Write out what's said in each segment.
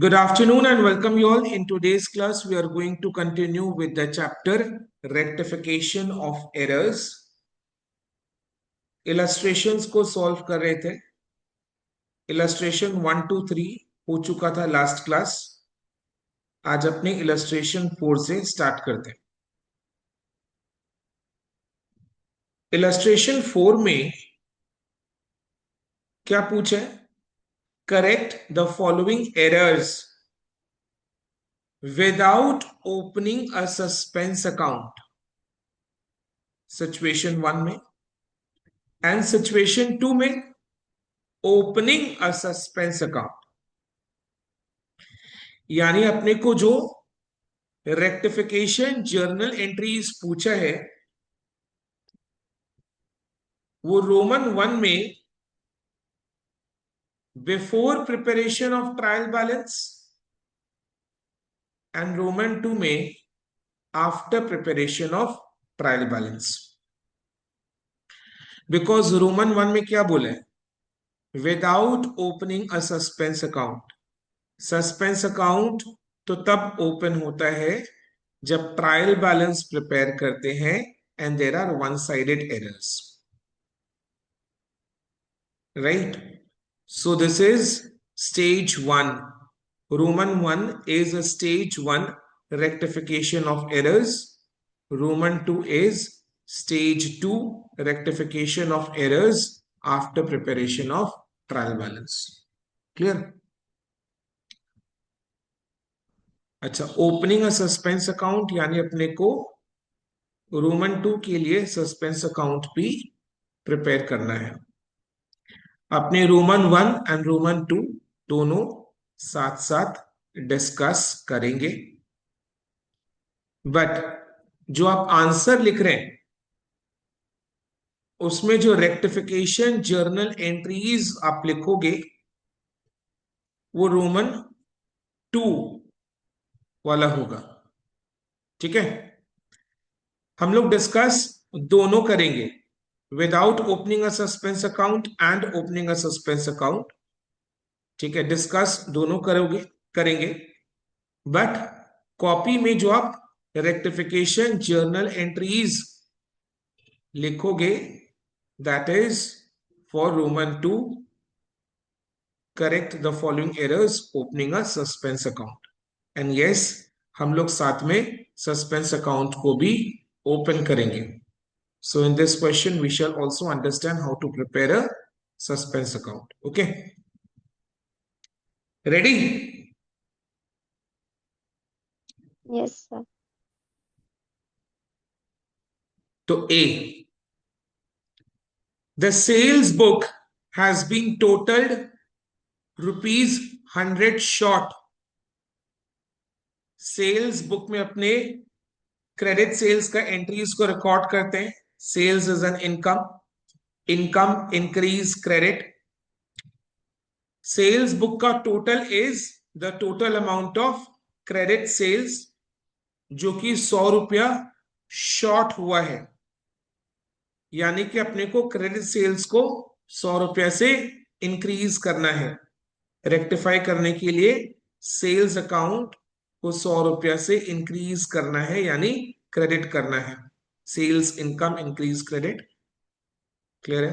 Good afternoon and welcome you all. In today's class, we are going to continue with the chapter Rectification of Errors. Illustrations को solve कर रहे थे. Illustration 1, 2, 3 हो चुका था last class. आज अपने illustration 4 से start करते हैं. Illustration 4 में क्या पूछा है? Correct the following errors without opening a suspense account. Situation 1 में and situation 2 में ओपनिंग अ सस्पेंस अकाउंट. यानी अपने को जो रेक्टिफिकेशन जर्नल एंट्रीज पूछा है वो रोमन 1 में before preparation of trial balance and Roman 2 में after preparation of trial balance. Because Roman 1 में क्या बोला है? Without opening a suspense account. Suspense account तो तब ओपन होता है जब ट्रायल बैलेंस प्रिपेयर करते हैं and there are one sided errors. Right? So this is stage 1. Roman 1 is a stage 1 rectification of errors. Roman 2 is stage 2 rectification of errors after preparation of trial balance. Clear? अच्छा, opening a suspense account यानी अपने को Roman 2 के लिए suspense account भी prepare करना है. अपने रोमन 1 एंड रोमन 2 दोनों साथ साथ डिस्कस करेंगे. बट जो आप आंसर लिख रहे हैं उसमें जो रेक्टिफिकेशन जर्नल एंट्रीज आप लिखोगे वो रोमन 2 वाला होगा. ठीक है, हम लोग डिस्कस दोनों करेंगे, without opening a suspense account and opening a suspense account. ठीक है, डिस्कस दोनों करेंगे. बट कॉपी में जो आप रेक्टिफिकेशन जर्नल एंट्रीज लिखोगे that is for Roman 2 correct the following errors opening a suspense account. And yes, हम लोग साथ में सस्पेंस अकाउंट को भी ओपन करेंगे. So in this question, we shall also understand how to prepare a suspense account. Okay. Ready? Yes, sir. So A. The sales book has been totaled rupees 100 short. Sales book में अपने credit sales का entries को record करते हैं. Sales is an income. Income increase credit. Sales book का total is the total amount of credit sales जो कि 100 रुपया शॉर्ट हुआ है. यानी कि अपने को क्रेडिट सेल्स को 100 रुपया से इंक्रीज करना है. रेक्टिफाई करने के लिए सेल्स अकाउंट को 100 रुपया से इंक्रीज करना है यानी क्रेडिट करना है. Sales income increase credit. Clear है?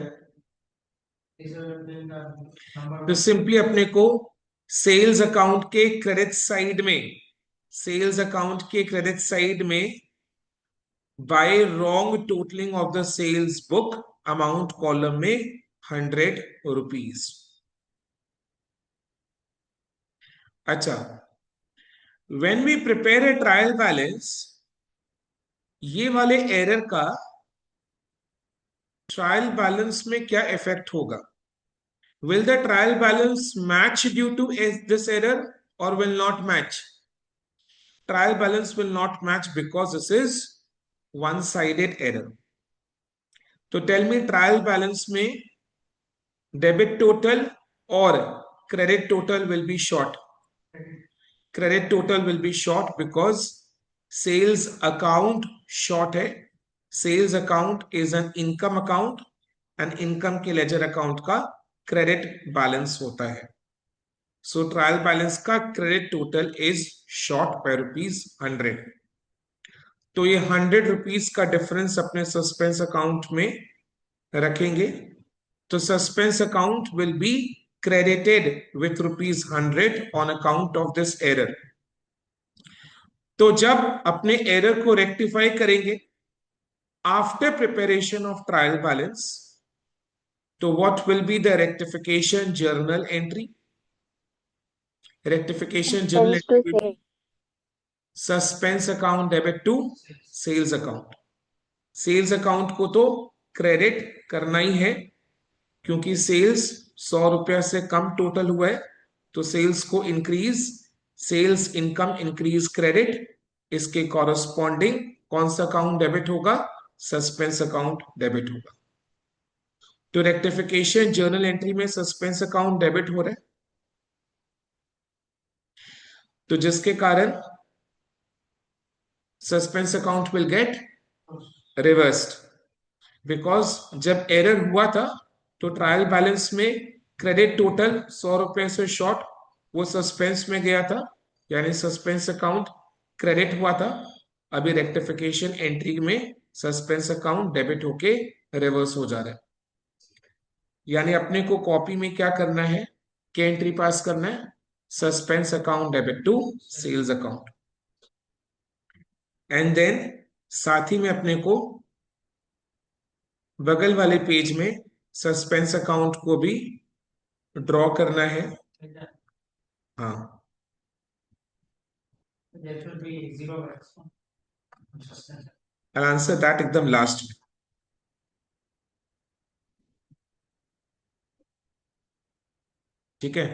तो सिंपली अपने को सेल्स अकाउंट के क्रेडिट साइड में by wrong totalling of the sales book amount column में 100 रुपीज. अच्छा, when we prepare a trial balance, ये वाले एरर का ट्रायल बैलेंस में क्या इफेक्ट होगा? Will the trial balance match due to this error or will not match? Trial balance will not match because this is one-sided error. So tell me, trial balance में debit total or credit total will be short. Credit total will be short because sales account short है. Sales account is an income account and income के ledger account का credit balance होता है. So trial balance का credit total is short by ₹100। तो ये ₹100 का difference अपने सस्पेंस अकाउंट में रखेंगे। तो suspense account will B credited with ₹100 on account of this error। तो जब अपने एरर को रेक्टिफाई करेंगे after preparation of trial balance, तो what will be the rectification journal entry? Rectification journal Expense to entry sale. Suspense account debit to sales account. Sales account को तो credit करना ही है, क्योंकि सेल्स ₹100 से कम टोटल हुआ है, तो सेल्स को increase, sales income increase credit, इसके कॉरस्पॉन्डिंग कौन सा अकाउंट डेबिट होगा? सस्पेंस अकाउंट डेबिट होगा। तो रेक्टिफिकेशन जर्नल एंट्री में सस्पेंस अकाउंट डेबिट हो रहा है, तो जिसके कारण suspense account will get reversed. Because जब एरर हुआ था तो ट्रायल बैलेंस में क्रेडिट टोटल ₹100 से शॉर्ट, वो सस्पेंस में गया था, यानी सस्पेंस अकाउंट क्रेडिट हुआ था। अभी रेक्टिफिकेशन एंट्री में सस्पेंस अकाउंट डेबिट होके रिवर्स हो जा रहा है। यानी अपने को कॉपी में क्या करना है, क्या एंट्री पास करना है? Suspense account debit to sales account. And then साथ ही में अपने को बगल वाले पेज में सस्पेंस अकाउंट को भी ड्रॉ करना है। हाँ, I'll answer that एकदम लास्ट में। ठीक है,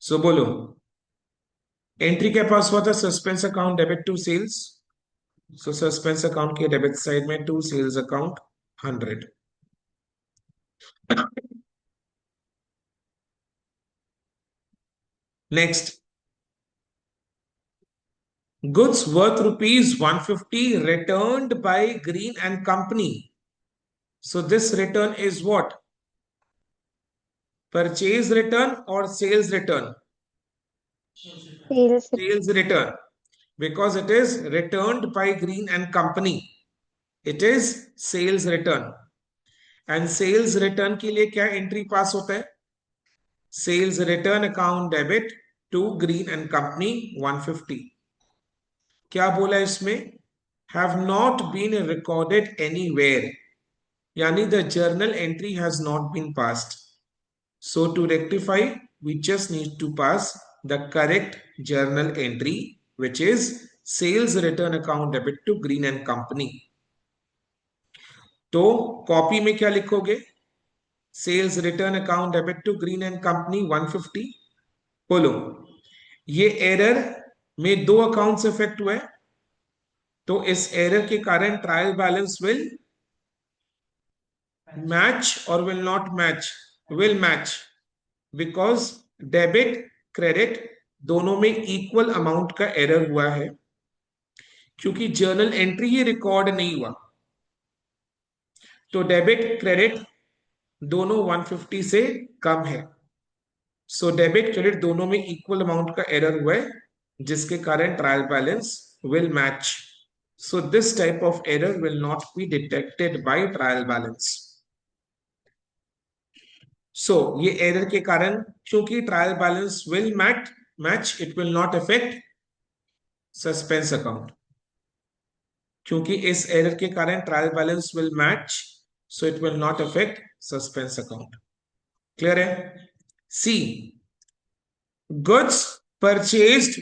सो बोलो, एंट्री के पास हुआ था suspense account debit to sales, so suspense account के डेबिट साइड में to sales account 100। Next, goods worth ₹150 returned by Green and Company. So this return is what? Purchase return or sales return? Sales. Sales return, because it is returned by Green and Company. It is sales return। And sales return के लिए क्या entry pass होता है? Sales return account debit to green and company 150। क्या बोला इसमें? Have not been recorded anywhere, यानी the journal entry has not been passed. So to rectify we just need to pass the correct journal entry, which is sales return account debit to Green and Company। तो copy में क्या लिखोगे? Sales return account debit to green and company 150। बोलो, ये error में दो accounts effect हुए, तो इस एरर के कारण ट्रायल बैलेंस विल मैच और will not match? Will match, because debit credit दोनों में इक्वल अमाउंट का एरर हुआ है, क्योंकि जर्नल एंट्री ही रिकॉर्ड नहीं हुआ। तो डेबिट क्रेडिट दोनों 150 से कम है, सो डेबिट क्रेडिट दोनों में इक्वल अमाउंट का एरर हुआ है, जिसके कारण trial balance will match. So this type of error will not be detected by trial balance. So ये एरर के कारण, क्योंकि trial balance will match, it will not affect suspense account. क्योंकि इस एरर के कारण trial balance will match, so it will not affect suspense account. Clear है? See, goods purchased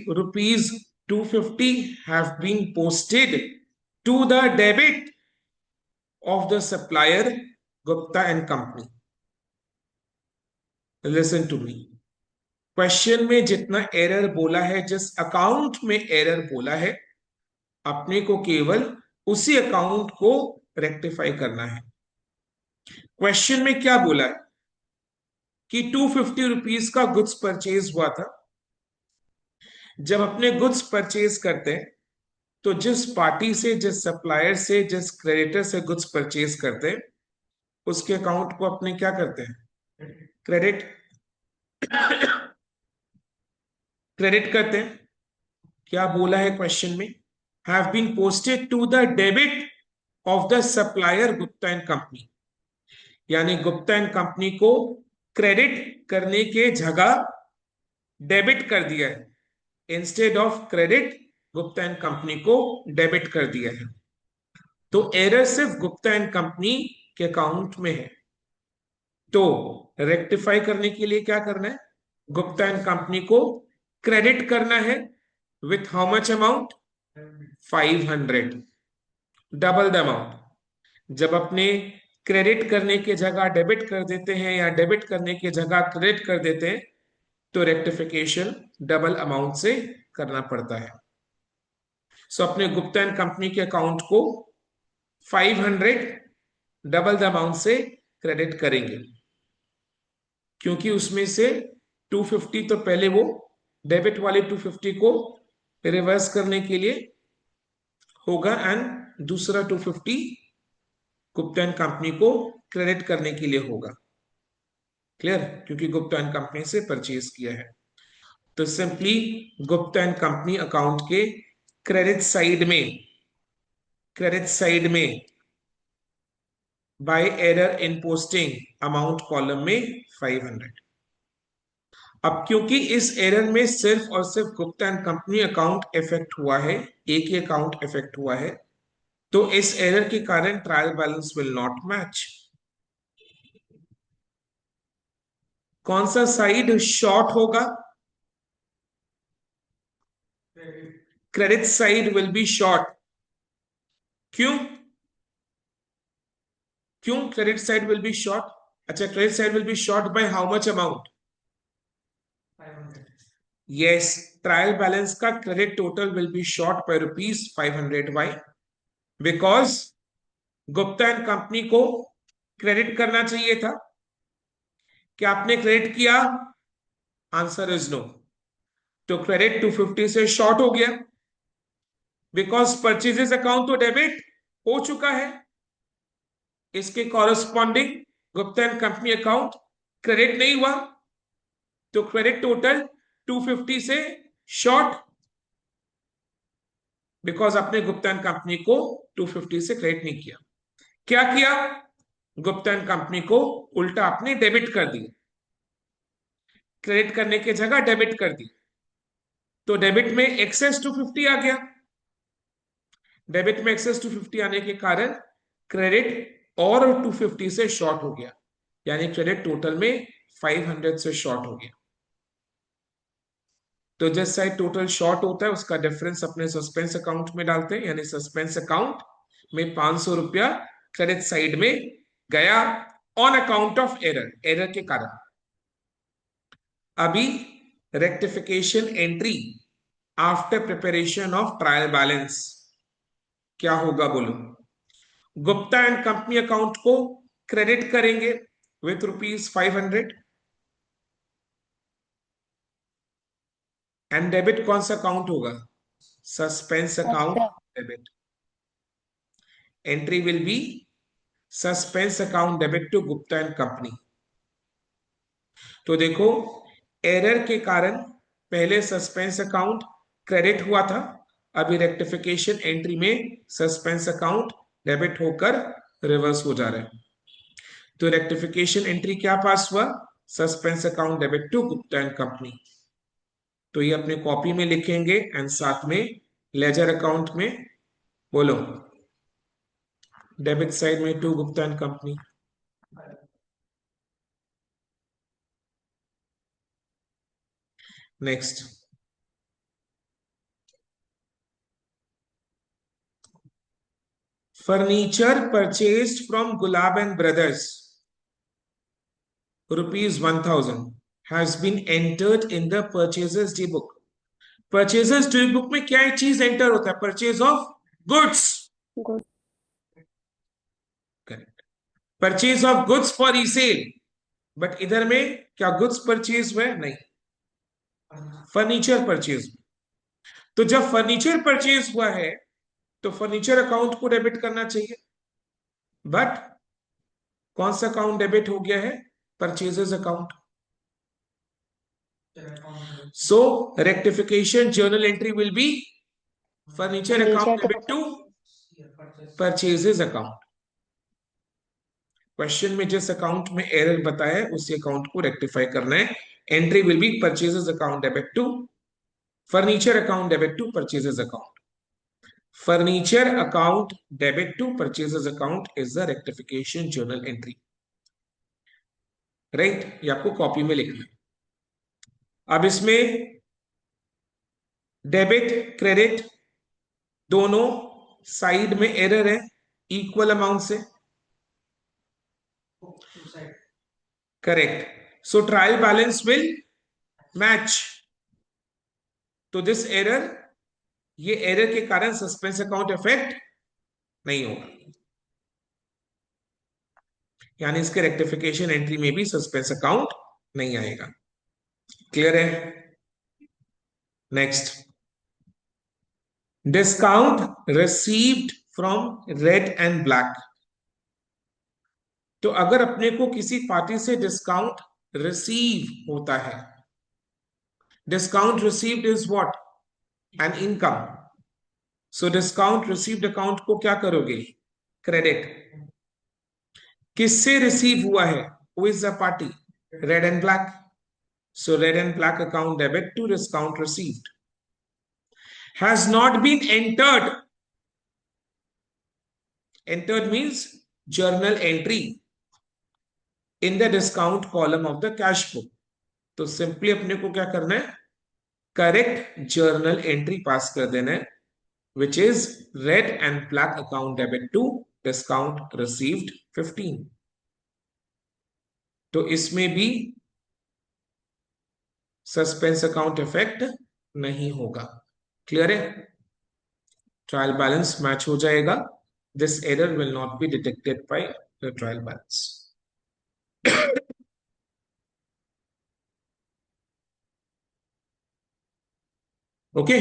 ₹250 have been posted to the debit of the supplier Gupta and Company। Listen to me, question में जितना error बोला है, जिस account में error बोला है, अपने को केवल उसी अकाउंट को रेक्टिफाई करना है। क्वेश्चन में क्या बोला है कि ₹250 का गुड्स परचेज हुआ था। जब अपने गुड्स परचेज करते हैं, तो जिस पार्टी से, जिस सप्लायर से, जिस क्रेडिटर से गुड्स परचेज करते हैं, उसके अकाउंट को अपने क्या करते हैं? क्रेडिट। क्रेडिट करते हैं। क्या बोला है क्वेश्चन में? Have been posted to the debit of the supplier Gupta and company, यानी गुप्ता एंड कंपनी को क्रेडिट करने के जगह डेबिट कर दिया है। Instead of credit Gupta and company को डेबिट कर दिया है। तो एरर सिर्फ गुप्ता एंड कंपनी के अकाउंट में है। तो रेक्टिफाई करने के लिए क्या करना है? गुप्ता एंड कंपनी को क्रेडिट करना है with how much amount? 500, double the amount. जब अपने क्रेडिट करने की जगह डेबिट कर देते हैं या डेबिट करने की जगह क्रेडिट कर देते हैं तो रेक्टिफिकेशन डबल अमाउंट से करना पड़ता है। सो अपने गुप्ता एंड कंपनी के अकाउंट को 500 डबल द अमाउंट से क्रेडिट करेंगे, क्योंकि उसमें से 250 तो पहले वो डेबिट वाली 250 को रिवर्स करने के लिए होगा एंड दूसरा 250 गुप्ता एंड कंपनी को क्रेडिट करने के लिए होगा। क्लियर? क्योंकि गुप्ता एंड कंपनी से परचेज किया है। तो simply Gupta and company account के क्रेडिट साइड में by error in posting amount column में 500। अब क्योंकि इस एरर में सिर्फ और सिर्फ Gupta and company account effect हुआ है, एक ही अकाउंट इफेक्ट हुआ है, तो इस एरर के कारण trial balance will not match. कौन सा साइड शॉर्ट होगा? Credit side will be short. क्यों? क्यों credit side will be short? अच्छा, credit side will be short by how much amount? 500। Yes, trial balance का credit total will be short by ₹500। Why? Because Gupta and company को credit करना चाहिए था। क्या आपने क्रेडिट किया? Answer is no. तो क्रेडिट 250 से शॉर्ट हो गया, बिकॉज परचेजेस अकाउंट तो डेबिट हो चुका है। इसके corresponding Gupta and company account credit नहीं हुआ, तो क्रेडिट टोटल 250 से शॉर्ट, बिकॉज आपने गुप्ता एंड कंपनी को 250 से क्रेडिट नहीं किया। क्या किया? गुप्ता एंड कंपनी को उल्टा आपने डेबिट कर दिया, क्रेडिट करने की जगह डेबिट कर दी, तो डेबिट में एक्सेस 250 आ गया। डेबिट में एक्सेस 250 आने के कारण क्रेडिट और 250 से शॉर्ट हो गया, यानी क्रेडिट टोटल में 500 से शॉर्ट हो गया। तो जिस साइड टोटल शॉर्ट होता है उसका डिफरेंस अपने सस्पेंस अकाउंट में डालते हैं, यानी सस्पेंस अकाउंट में 500 रुपया क्रेडिट साइड में गया ऑन अकाउंट ऑफ एरर के कारण। अभी rectification entry after preparation of trial balance क्या होगा बोलो? गुप्ता एंड कंपनी अकाउंट को क्रेडिट करेंगे विथ ₹500 एंड डेबिट कौन सा अकाउंट होगा? Suspense account debit. Entry will be suspense account debit to Gupta and company. तो देखो, एरर के कारण पहले सस्पेंस अकाउंट क्रेडिट हुआ था, अभी रेक्टिफिकेशन एंट्री में सस्पेंस अकाउंट डेबिट होकर रिवर्स हो जा रहा है। तो रेक्टिफिकेशन एंट्री क्या पास हुआ? Suspense account debit to Gupta and company. तो ये अपने कॉपी में लिखेंगे एंड साथ में लेजर अकाउंट में बोलो, डेबिट साइड में to Gupta and company. Next, furniture purchased from Gulab and brothers ₹1000 has been entered in the purchasers day book. Purchasers day book में क्या चीज एंटर होता है? Purchase of goods. Good. Correct. Purchase of goods for resale, but इधर में क्या goods purchase हुए? नहीं, फर्नीचर परचेज। तो जब फर्नीचर परचेज हुआ है तो फर्नीचर अकाउंट को डेबिट करना चाहिए, बट कौन सा अकाउंट डेबिट हो गया है? Purchases account. So rectification journal entry will be furniture account Furniture debit to purchases account. Question में जिस अकाउंट में एरर बताया है उसी अकाउंट को रेक्टिफाई करना है. Entry will be purchases account debit to furniture account debit to purchases account. Furniture account debit to purchases account is the rectification journal entry. Right, ये आपको कॉपी में लिखना है. अब इसमें डेबिट क्रेडिट दोनों साइड में एरर है इक्वल अमाउंट से. Correct. So trial balance will match. तो दिस एरर, ये एरर के कारण सस्पेंस अकाउंट इफेक्ट नहीं होगा, यानी इसके रेक्टिफिकेशन एंट्री में भी सस्पेंस अकाउंट नहीं आएगा. क्लियर है? Next, discount received from red and black. तो अगर अपने को किसी पार्टी से डिस्काउंट रिसीव होता है, discount received is what? An income. So discount received account को क्या करोगे? क्रेडिट. किससे रिसीव हुआ है? Who is the party? Red and black. So red and black account debit to discount received. Has not been entered. Entered means journal entry in the discount column of the cash book. तो simply अपने को क्या करना है? Correct journal entry पास कर देना है, which is red and black account debit to discount received 15. तो इसमें भी सस्पेंस अकाउंट इफेक्ट नहीं होगा. क्लियर है? ट्रायल बैलेंस मैच हो जाएगा. This error will not be detected by the trial balance. Okay.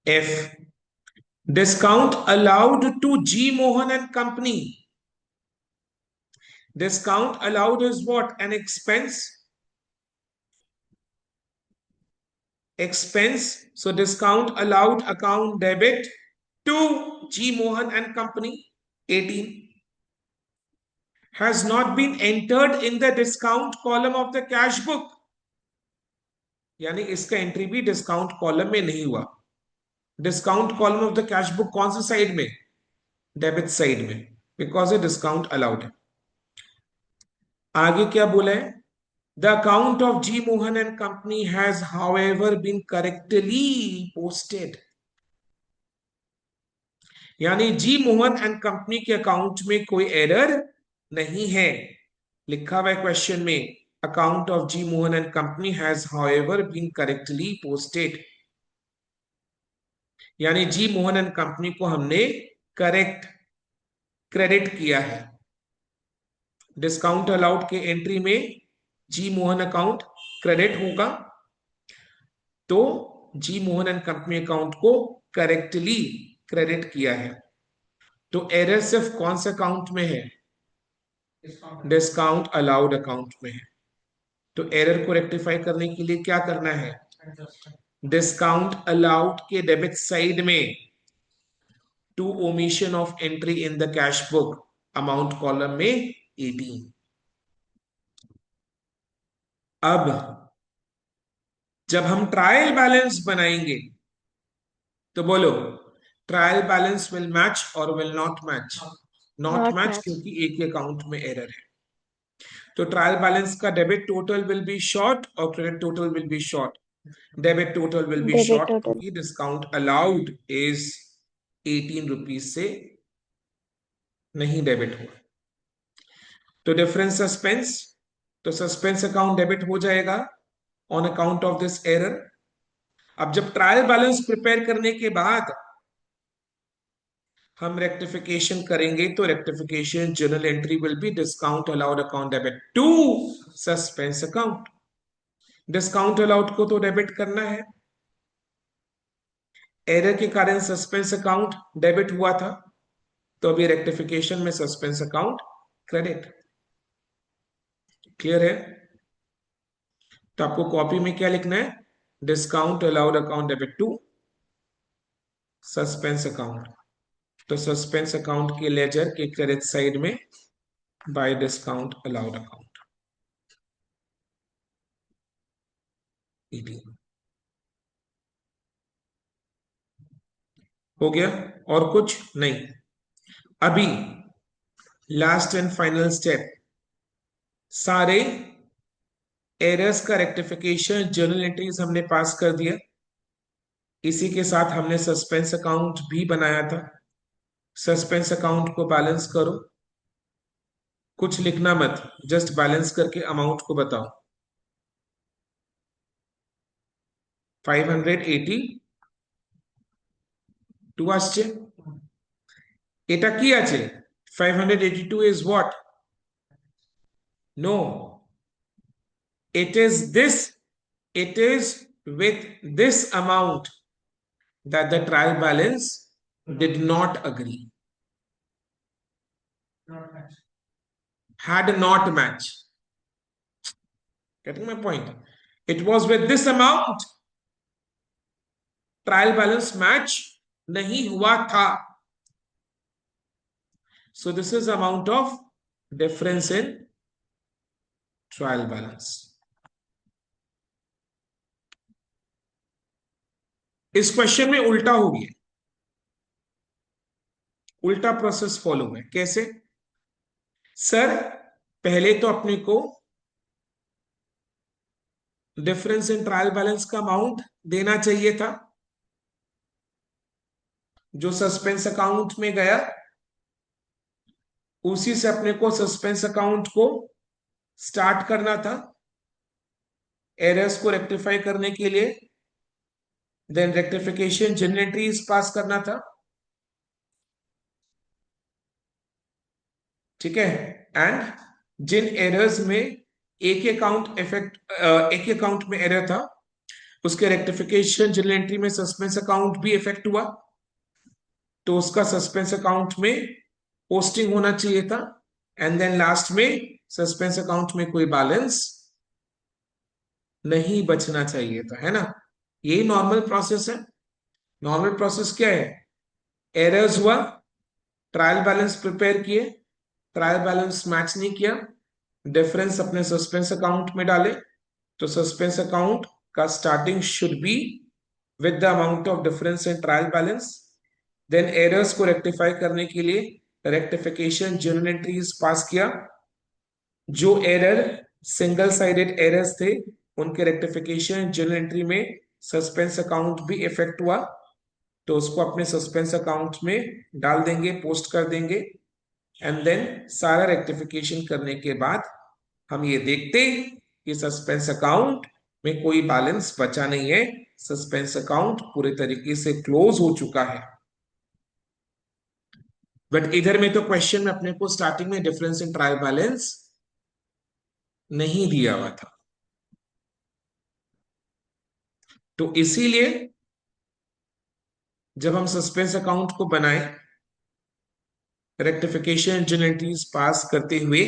F, discount allowed to G Mohan and company. Discount allowed is what? An expense. Expense. So discount allowed account debit to G Mohan and company 18. Has not been entered in the discount column of the cash book. यानी इसका entry भी discount column में नहीं हुआ. Discount column of the cash book कौन सी side में? Debit side में, because a discount allowed है. आगे क्या बोला है? The account of G Mohan and company has however been correctly posted. यानी जी मोहन एंड कंपनी के अकाउंट में कोई एरर नहीं है. लिखा हुआ है क्वेश्चन में, account of G Mohan and company has however been correctly posted. यानी जी मोहन एंड कंपनी को हमने करेक्ट क्रेडिट किया है. डिस्काउंट अलाउड के एंट्री में जी मोहन अकाउंट क्रेडिट होगा, तो जी मोहन एंड कंपनी अकाउंट को करेक्टली क्रेडिट किया है. तो एरर सिर्फ कौन से अकाउंट में है? डिस्काउंट अलाउड अकाउंट में है. तो एरर को रेक्टिफाई करने के लिए क्या करना है? डिस्काउंट अलाउड के डेबिट साइड में to omission of entry in the cash book amount column में 18. अब जब हम ट्रायल बैलेंस बनाएंगे तो बोलो, ट्रायल बैलेंस विल मैच और will not match? Not match, क्योंकि एक ही अकाउंट में एरर है. तो ट्रायल बैलेंस का debit total will be short और credit total will be short. Debit total will be short क्योंकि डिस्काउंट अलाउड इज 18 रुपीज से नहीं डेबिट हुआ. तो डिफरेंस सस्पेंस, तो सस्पेंस अकाउंट डेबिट हो जाएगा on account of this error. अब जब ट्रायल बैलेंस प्रिपेयर करने के बाद हम रेक्टिफिकेशन करेंगे तो rectification journal entry will be discount allowed account debit to suspense account. Discount allowed को तो डेबिट करना है, एरर के कारण सस्पेंस अकाउंट डेबिट हुआ था, तो अभी रेक्टिफिकेशन में सस्पेंस अकाउंट क्रेडिट. क्लियर है? तो आपको कॉपी में क्या लिखना है? Discount allowed account debit to suspense account. तो सस्पेंस अकाउंट के लेजर के क्रेडिट साइड में बाय डिस्काउंट अलाउड अकाउंट ईडी हो गया। और कुछ नहीं। अभी लास्ट एंड फाइनल स्टेप, सारे एरर्स का रेक्टिफिकेशन जर्नल एंट्रीज हमने पास कर दिया। इसी के साथ हमने सस्पेंस अकाउंट भी बनाया था। सस्पेंस अकाउंट को बैलेंस करो, कुछ लिखना मत, जस्ट बैलेंस करके अमाउंट को बताओ। 582 আসছে, এটা কি আছে? 582 is what? No, it is this, it is with this amount that the trial balance did not agree, had not match. Getting my point? It was with this amount trial balance match नहीं हुआ था. So this is amount of difference in trial balance. इस question में उल्टा हो गया, उल्टा process follow है. कैसे सर? पहले तो अपने को डिफरेंस इन ट्रायल बैलेंस का अमाउंट देना चाहिए था, जो सस्पेंस अकाउंट में गया उसी से अपने को सस्पेंस अकाउंट को स्टार्ट करना था एरर्स को रेक्टिफाई करने के लिए. Then rectification journal entries pass करना था. ठीक है. एंड जिन एरर्स में एक अकाउंट में एरर था उसके रेक्टिफिकेशन जनरल एंट्री में सस्पेंस अकाउंट भी इफेक्ट हुआ, तो उसका सस्पेंस अकाउंट में पोस्टिंग होना चाहिए था. एंड देन लास्ट में सस्पेंस अकाउंट में कोई बैलेंस नहीं बचना चाहिए था, है ना. यही नॉर्मल प्रोसेस है. नॉर्मल प्रोसेस क्या है? एरर्स हुआ, ट्रायल बैलेंस प्रिपेयर किए, ट्रायल बैलेंस मैच नहीं किया, डिफरेंस अपने सस्पेंस अकाउंट में डाले, तो सस्पेंस अकाउंट का starting should be with the amount of difference in trial balance. Then errors को रेक्टिफाई करने के लिए रेक्टिफिकेशन जर्नल एंट्रीज पास किया. जो एरर सिंगल साइडेड एरर्स थे उनके रेक्टिफिकेशन जर्नल एंट्री में सस्पेंस अकाउंट भी इफेक्ट हुआ, तो उसको अपने सस्पेंस अकाउंट में डाल देंगे, पोस्ट कर देंगे. एंड देन सारा रेक्टिफिकेशन करने के बाद हम ये देखते कि सस्पेंस अकाउंट में कोई बैलेंस बचा नहीं है, सस्पेंस अकाउंट पूरे तरीके से क्लोज हो चुका है. बट इधर में तो क्वेश्चन में अपने को स्टार्टिंग में डिफरेंस इन ट्रायल बैलेंस नहीं दिया हुआ था, तो इसीलिए जब हम सस्पेंस अकाउंट को बनाए रेक्टिफिकेशन जनरल एंट्रीज पास करते हुए,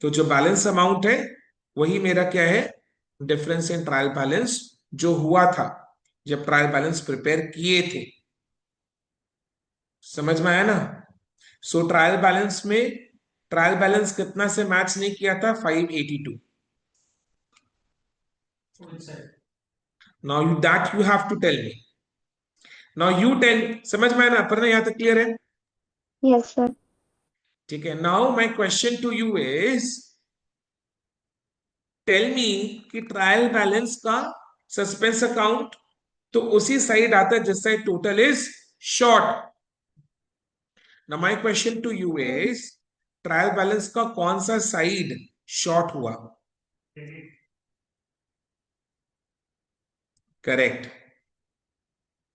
तो जो बैलेंस अमाउंट है वही मेरा क्या है? डिफरेंस इन ट्रायल बैलेंस जो हुआ था जब ट्रायल बैलेंस प्रिपेयर किए थे. समझ में आया ना. सो ट्रायल बैलेंस कितना से मैच नहीं किया था? 582. Now that you have to tell me. Now you tell. समझ में आया ना? पर यहां तक क्लियर है? Yes, sir. ठीक है. Now my question to you is, tell me कि ट्रायल बैलेंस का सस्पेंस अकाउंट तो उसी साइड आता है जिस side total is short. Now my question to you is, trial balance का कौन सा साइड शॉर्ट हुआ? Correct.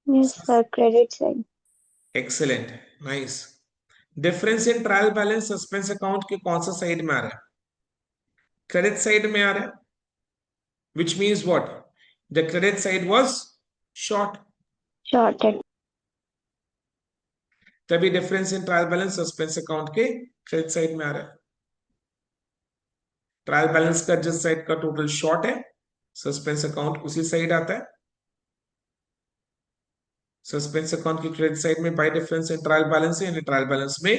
Yes, sir. Credit side. Excellent, nice. Difference in trial balance suspense account के कौन सा साइड में आ रहा है? क्रेडिट साइड में आ रहा है. which means what? The credit side was short. Shorted. तभी difference in trial balance suspense account के क्रेडिट साइड में आ रहा है. ट्रायल बैलेंस का जिस साइड का टोटल शॉर्ट है, सस्पेंस अकाउंट उसी साइड आता है। सस्पेंस अकाउंट की क्रेडिट साइड में bye difference in trial balance है, यानी ट्रायल बैलेंस में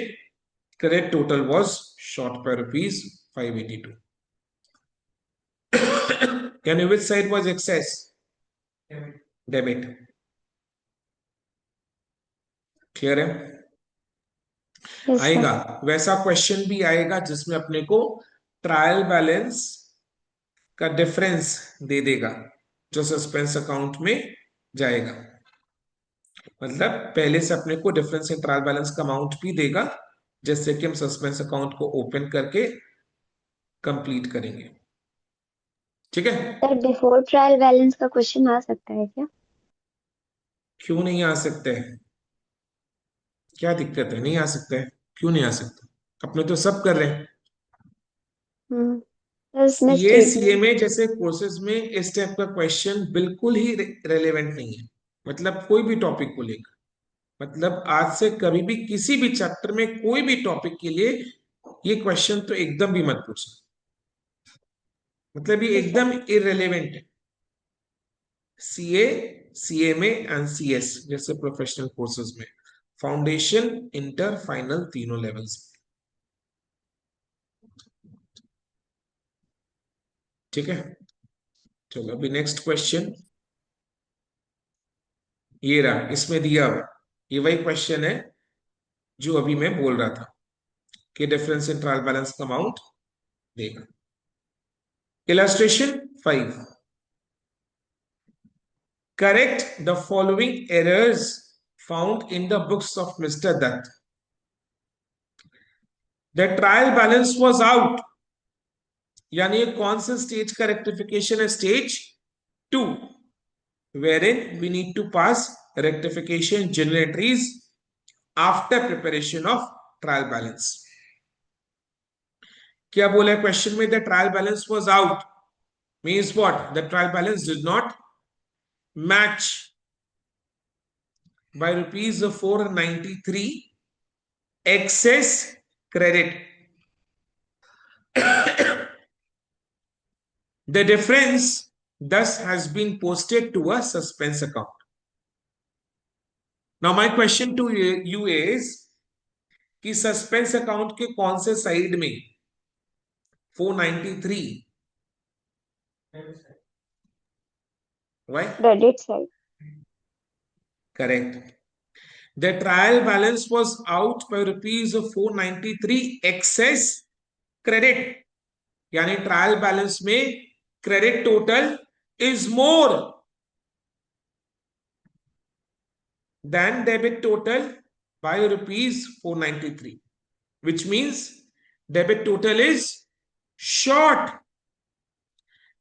credit total was short by rupees 582. यानी which side was excess? Debit. Clear है? Yes, sir. आएगा, वैसा क्वेश्चन भी आएगा जिसमें अपने को ट्रायल बैलेंस का डिफरेंस दे देगा जो सस्पेंस अकाउंट में जाएगा। मतलब पहले से अपने को डिफरेंस इन ट्रायल बैलेंस का अमाउंट भी देगा, जैसे कि हम सस्पेंस अकाउंट को ओपन करके कंप्लीट करेंगे। ठीक है? सर बिफोर ट्रायल बैलेंस का क्वेश्चन आ सकता है क्या? क्यों नहीं आ सकते हैं? क्या दिक्कत है? नहीं आ सकता है, क्यों नहीं आ सकता? अपने तो सब कर रहे हैं। तो इसमें सीए स्टेटमेंट सीएमए जैसे कोर्सेज में इस टाइप का क्वेश्चन बिल्कुल ही रेलेवेंट नहीं है। मतलब कोई भी टॉपिक को लेकर, मतलब आज से कभी भी किसी भी चैप्टर में कोई भी टॉपिक के लिए ये क्वेश्चन तो एकदम भी मत पूछना। मतलब ये सर। एकदम इरेलीवेंट है। सीए, सीएमए एंड सीएस जैसे प्रोफेशनल कोर्सेज में फाउंडेशन, इंटर, फाइनल तीनों लेवल्स। ठीक है, चलो अभी नेक्स्ट क्वेश्चन ये रहा, इसमें दिया हुआ ये वही क्वेश्चन है जो अभी मैं बोल रहा था कि डिफरेंस इन ट्रायल बैलेंस का अमाउंट देगा। Illustration 5, correct the following errors found in the books of mister Dutt. The trial balance was out, यानी कौन से स्टेज का रेक्टिफिकेशन है? Stage 2, wherein we need to pass rectification journal entries after preparation of trial balance. क्या बोला है question में? The trial balance was out means what? The trial balance did not match by rupees 493 excess credit. The difference thus has been posted to a suspense account. Now my question to you is कि suspense account के कौन से side में 493? Why? Credit side. Correct. The trial balance was out by rupees 493 excess credit, यानी trial balance में credit total is more than debit total by rupees 493, which means debit total is short.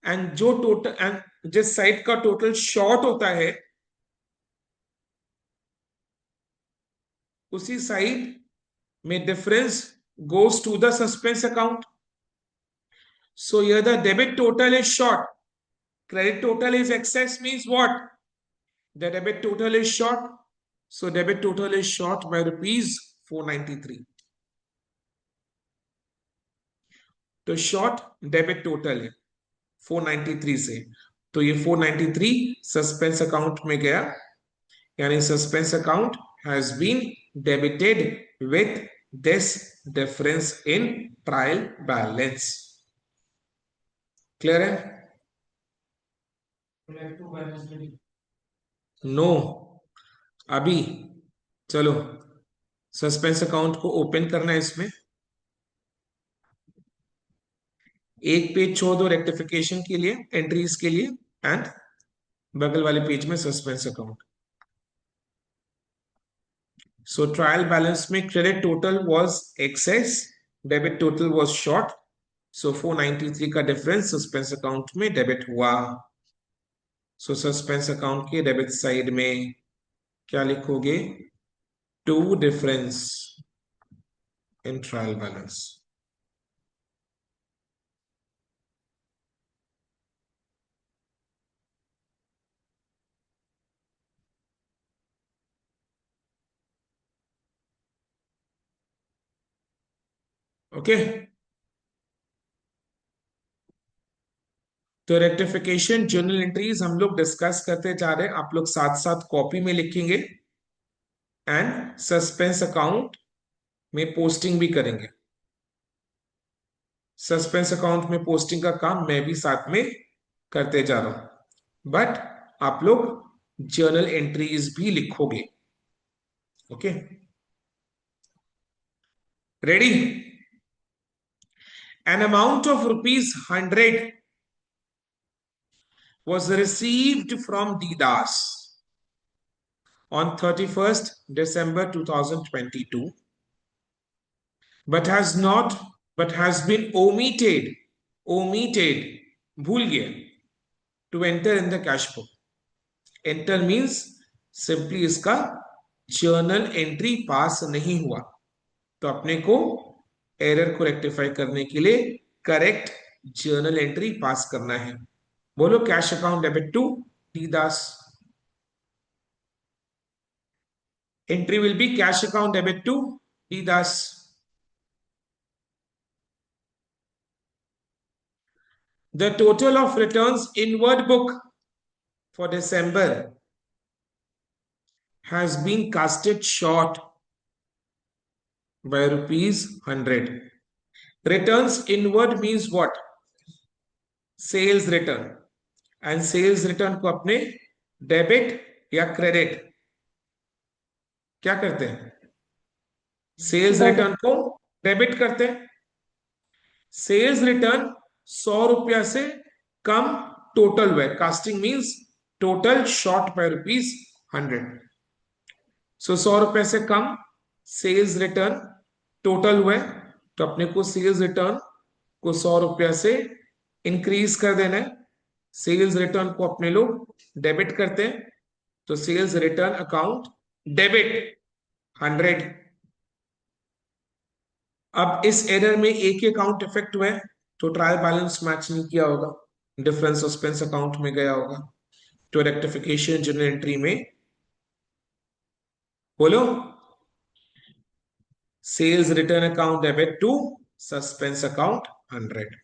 And जो total and जिस side का total short होता है उसी side में difference goes to the suspense account. So here the debit total is short, credit total is excess, means what? The debit total is short, so debit total is short by rupees 493. तो short debit total है 493 से, तो ये 493 suspense account में गया, यानी suspense account has been debited with this difference in trial balance. Clear है? No, अभी चलो सस्पेंस अकाउंट को ओपन करना है। इसमें एक पेज छोड़ दो रेक्टिफिकेशन के लिए, एंट्रीज के लिए, एंड बगल वाले पेज में suspense account. So trial balance में credit total was excess, debit total was short, so 493 का डिफरेंस सस्पेंस अकाउंट में डेबिट हुआ। सो सस्पेंस अकाउंट के डेबिट साइड में क्या लिखोगे? To difference in trial balance. Okay, तो रेक्टिफिकेशन जर्नल एंट्रीज हम लोग डिस्कस करते जा रहे हैं, आप लोग साथ साथ कॉपी में लिखेंगे एंड सस्पेंस अकाउंट में पोस्टिंग भी करेंगे। सस्पेंस अकाउंट में पोस्टिंग का काम मैं भी साथ में करते जा रहा हूं, बट आप लोग जर्नल एंट्रीज भी लिखोगे। Okay, ready? An amount of rupees 100 was received from Didas on 31st December 2022, but has been omitted, भूल गया, to enter in the cash book. Enter means simply इसका जर्नल एंट्री पास नहीं हुआ, तो अपने को एरर को रेक्टिफाई करने के लिए करेक्ट जर्नल एंट्री पास करना है। बोलो, cash account debit to D Das. Entry will be cash account debit to D Das. The total of returns inward book for December has been casted short by rupees 100. Returns inward means what? Sales return. And sales return को अपने debit या credit क्या करते हैं? Sales return को debit करते हैं। Sales return 100 रुपया से कम टोटल हुए, casting means total short by rupees 100। सो 100 रुपए से कम सेल्स रिटर्न टोटल हुए, तो अपने को सेल्स रिटर्न को 100 रुपया से इंक्रीज कर देना है। सेल्स रिटर्न को अपने लोग डेबिट करते हैं, तो सेल्स रिटर्न अकाउंट डेबिट 100। अब इस एरर में एक ही अकाउंट इफेक्ट हुआ है, तो ट्रायल बैलेंस मैच नहीं किया होगा, डिफरेंस सस्पेंस अकाउंट में गया होगा। तो रेक्टिफिकेशन जर्नल एंट्री में बोलो, sales return account debit to suspense account 100,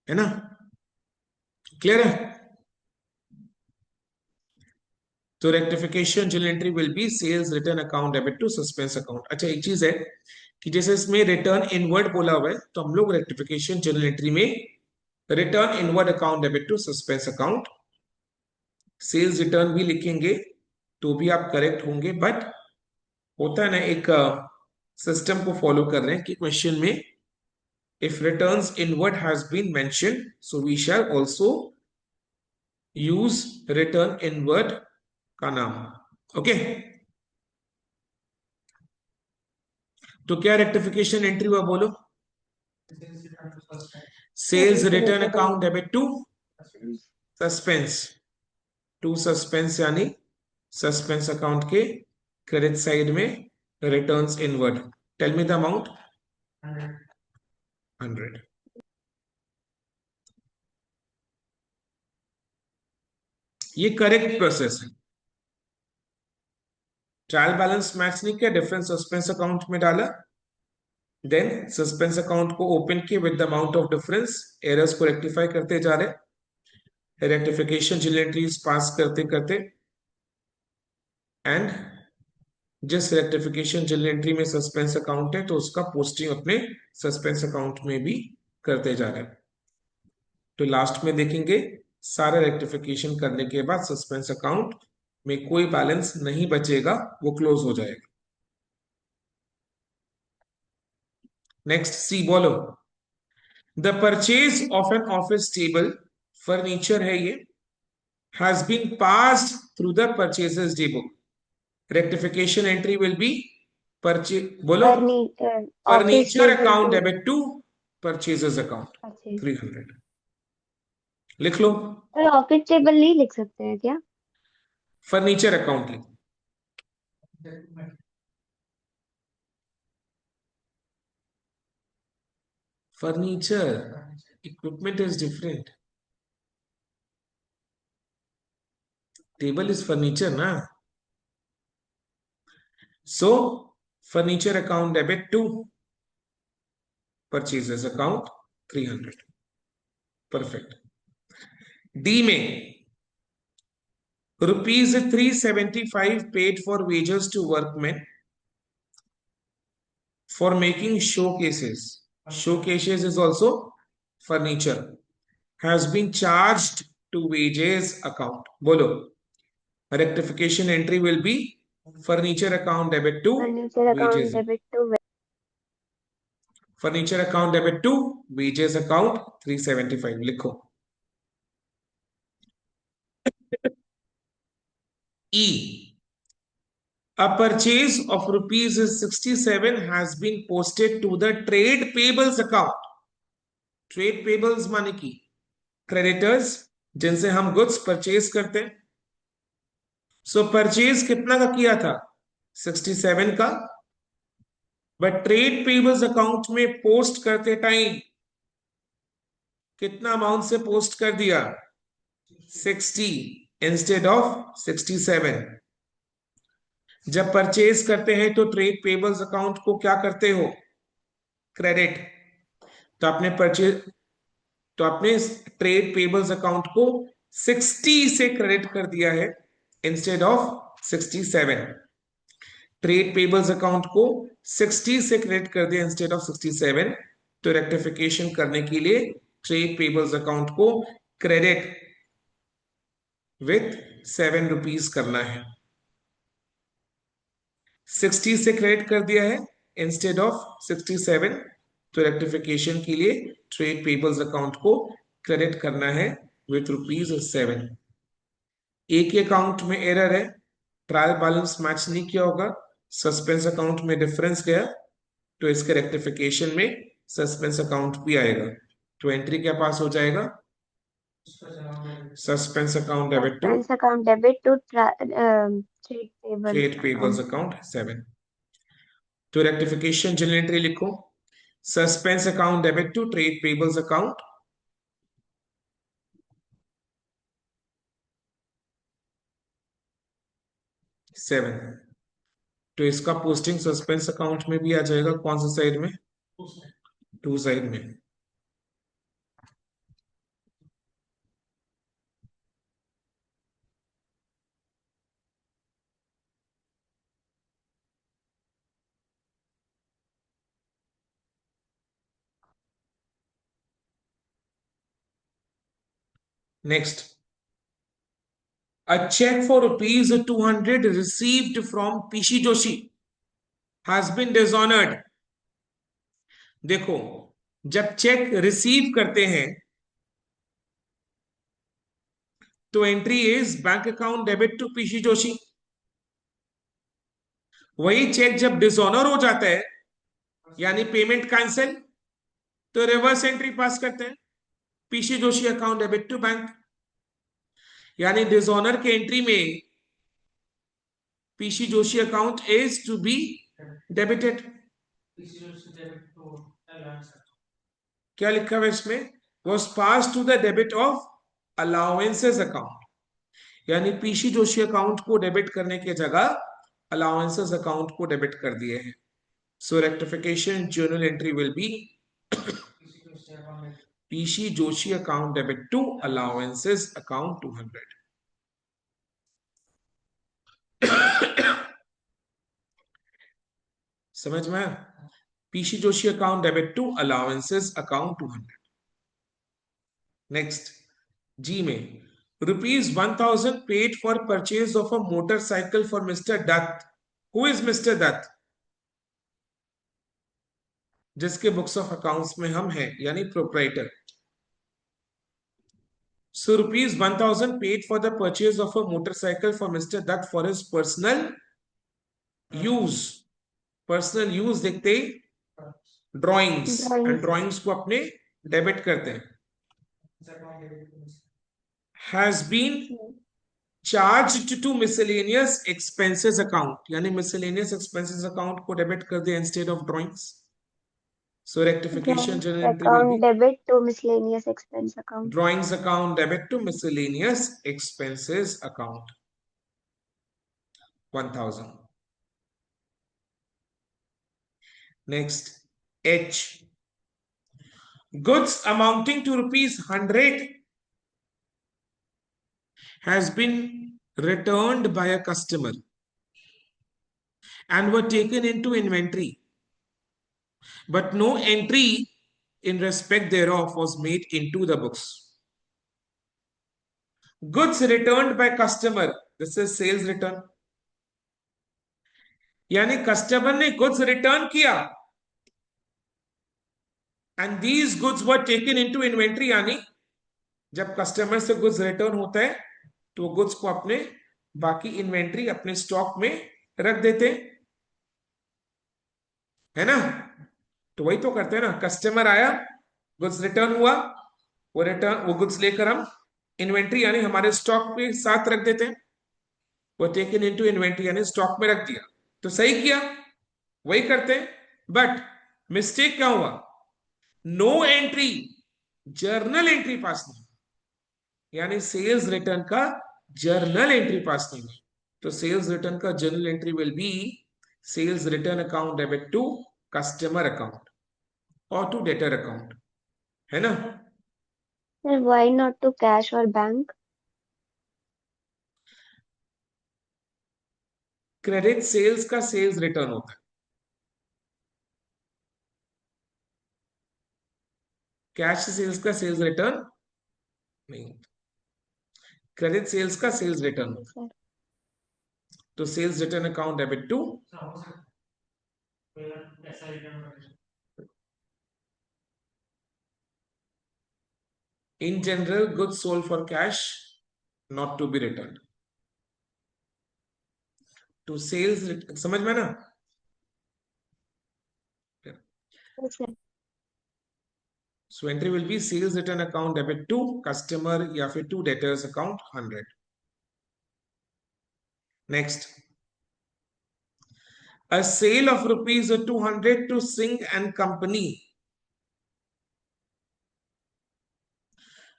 है ना? क्लियर है? तो rectification journal entry will be sales return account debit to suspense account. अच्छा, एक चीज है कि जैसे इसमें रिटर्न इनवर्ड बोला हुआ है, तो हम लोग रेक्टिफिकेशन जर्नल एंट्री में return inward account debit to suspense account, sales return भी लिखेंगे तो भी आप करेक्ट होंगे। बट होता है ना, एक सिस्टम को फॉलो कर रहे हैं कि क्वेश्चन में if returns inward has been mentioned, so we shall also use return inward का नाम। ओके, तो क्या रेक्टिफिकेशन एंट्री हुआ? बोलो, sales return account debit to suspense, to suspense यानी सस्पेंस अकाउंट के क्रेडिट साइड में returns inward. Tell me the amount. 100। ये करेक्ट प्रोसेस है। ट्रायल बैलेंस मैच नहीं किया, डिफरेंस सस्पेंस अकाउंट में डाला, देन सस्पेंस अकाउंट को ओपन किया with the amount of difference, errors को रेक्टिफाई करते जा रहे, रेक्टिफिकेशन जर्नल एंट्रीज पास करते करते, एंड जिस रेक्टिफिकेशन जर्नल एंट्री में सस्पेंस अकाउंट है तो उसका पोस्टिंग अपने सस्पेंस अकाउंट में भी करते जा रहे हैं। तो लास्ट में देखेंगे, सारा रेक्टिफिकेशन करने के बाद सस्पेंस अकाउंट में कोई बैलेंस नहीं बचेगा, वो क्लोज हो जाएगा। नेक्स्ट सी बोलो, the purchase of an office table, furniture है ये, has been passed through the purchases day book. Rectification entry will be बोलो, furniture account debit to purchases account 300। लिख लो। ऑफिस टेबल नहीं लिख सकते हैं क्या? फर्नीचर अकाउंट लिख। Furniture equipment is different, table is furniture ना। So furniture account debit to purchases account 300। Perfect. D में ₹375 paid for wages to workmen for making showcases. Showcases is also furniture. Has been charged to wages account. Bolo. Rectification entry will be furniture account debit to furniture wages. Account debit to Furniture account debit to wages account 375. लिखो. E. A purchase of ₹67 has been posted to the trade payables account. Trade payables माने की creditors जिनसे हम goods purchase करते हैं. सो purchase कितना का किया था? 67 का. बट ट्रेड पेबल्स अकाउंट में पोस्ट करते टाइम कितना अमाउंट से पोस्ट कर दिया? 60 इंस्टेड ऑफ 67. जब परचेज करते हैं तो ट्रेड पेबल्स अकाउंट को क्या करते हो? क्रेडिट. तो आपने ट्रेड पेबल्स अकाउंट को 60 से क्रेडिट कर दिया है instead of 67. Trade payables account को 60 से क्रेडिट कर दिया इंस्टेड ऑफ 67. तो रेक्टिफिकेशन करने के लिए ट्रेड पेबल्स अकाउंट को क्रेडिट विथ ₹7 करना है. 60 से क्रेडिट कर दिया है इंस्टेड ऑफ 67. तो रेक्टिफिकेशन के लिए ट्रेड पेबल्स अकाउंट को क्रेडिट करना है विथ ₹7. एक ही अकाउंट में एरर है, ट्रायल बैलेंस मैच नहीं किया होगा, सस्पेंस अकाउंट में डिफरेंस गया, तो इसके रेक्टिफिकेशन में सस्पेंस अकाउंट भी आएगा. तो एंट्री क्या पास हो जाएगा? Suspense account debit to expense account debit to trade trade payables account 7. तो रेक्टिफिकेशन जनरल एंट्री लिखो. Suspense account debit to trade payables account 7. तो इसका पोस्टिंग सस्पेंस अकाउंट में भी आ जाएगा. कौन सा साइड में? टू साइड में. Next. A check for ₹200 received from Pishi Joshi has been dishonored. देखो, जब चेक रिसीव करते हैं तो entry is bank account debit to PC Joshi. वही चेक जब डिसऑनर हो जाता है यानी पेमेंट कैंसिल, तो रिवर्स एंट्री पास करते हैं PC Joshi account debit to bank. यानी डिसऑनर के एंट्री में PC Joshi account is to be debited. क्या लिखा हुआ इसमें? Was pass to the debit of allowances account. यानी पीसी जोशी अकाउंट को डेबिट करने की जगह अलाउंसेस अकाउंट को डेबिट कर दिए हैं. So rectification journal entry will be PC Joshi account debit to allowances account 200. समझ में? PC Joshi account debit to allowances account 200. Next. G में ₹1000 paid for purchase of a motorcycle for Mr. Dutt. Who is Mr. Dutt? जिसके books of accounts में हम हैं यानी proprietor. So ₹1000 paid for the purchase of a motorcycle for Mr. Dutt for his personal use. Personal use देखते drawings and drawings को अपने debit करते हैं. Has been charged to miscellaneous expenses account. यानी मिसलेनियस एक्सपेंसेस अकाउंट को debit कर दिया instead of drawings. So rectification journal entry will be debit to miscellaneous expense account. Drawings account debit to miscellaneous expenses account 1000. Next, H. Goods amounting to ₹100 has been returned by a customer and were taken into inventory, but no entry in respect thereof was made into the books. Goods returned by customer, this is sales return. यानी customer ने goods return किया and these goods were taken into inventory, यानी जब customer से goods return होता है तो goods को अपने बाकी इन्वेंट्री अपने स्टॉक में रख देते है ना। तो वही तो करते हैं ना, कस्टमर आया, गुड्स रिटर्न हुआ, वो गुड्स लेकर हम इन्वेंट्री यानी हमारे स्टॉक में साथ रख देते हैं। वो टेकन इनटू इन्वेंट्री यानी स्टॉक में रख दिया, तो सही किया, वही करते हैं। बट मिस्टेक क्या हुआ, no entry, journal entry pass नहीं, यानी सेल्स रिटर्न का जर्नल एंट्री पास नहीं हुई। तो सेल्स रिटर्न का journal entry will be sales return account debit to customer account और टू डेटर अकाउंट, है ना। Then why not to cash or bank? Credit sales का सेल्स रिटर्न होता है, कैश सेल्स का सेल्स रिटर्न नहीं, credit sales का sales return Okay, होता है। sir. तो sales return account debit to in general goods sold for cash not to be returned to sales, समझ में ना। Yes, sir. So entry will be sales return account debit to customer या फिर to debtors account 100. Next, a sale of rupees 200 to Singh and Company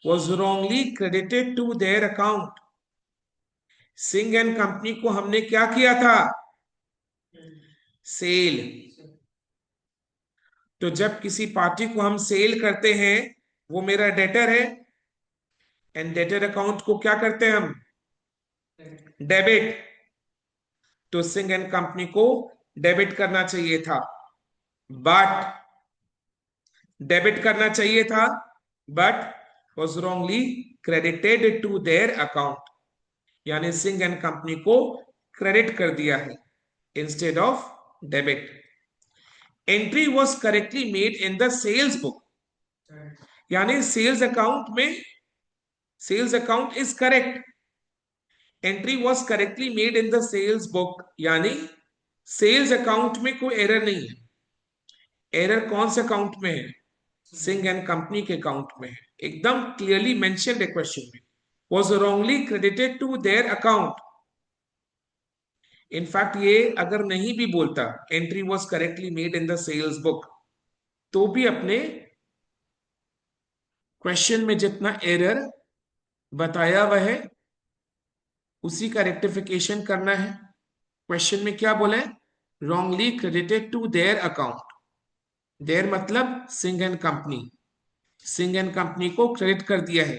was wrongly credited to their account. Singh and company को हमने क्या किया था, cell. तो जब किसी पार्टी को हम सेल करते हैं वो मेरा डेटर है, एंड डेटर अकाउंट को क्या करते हैं हम, डेबिट। तो सिंह एंड कंपनी को डेबिट करना चाहिए था, बट डेबिट करना चाहिए था but was wrongly credited to their account, यानी सिंह एंड कंपनी को क्रेडिट कर दिया है instead of debit. Entry was correctly made in the sales book, यानी सेल्स अकाउंट में sales account is correct, entry was correctly made in the sales book, यानी sales account में कोई एरर नहीं है। एरर कौन से अकाउंट में है, सिंह एंड कंपनी के अकाउंट में है, एकदम क्लियरली मेंशन्ड है क्वेश्चन में, was wrongly credited to their account. In fact ये अगर नहीं भी बोलता entry was correctly made in the sales book, तो भी अपने क्वेश्चन में जितना एरर बताया हुआ है उसी का रेक्टिफिकेशन करना है। क्वेश्चन में क्या बोला है, wrongly credited to their account, their मतलब Singh and company, Singh and company को क्रेडिट कर दिया है,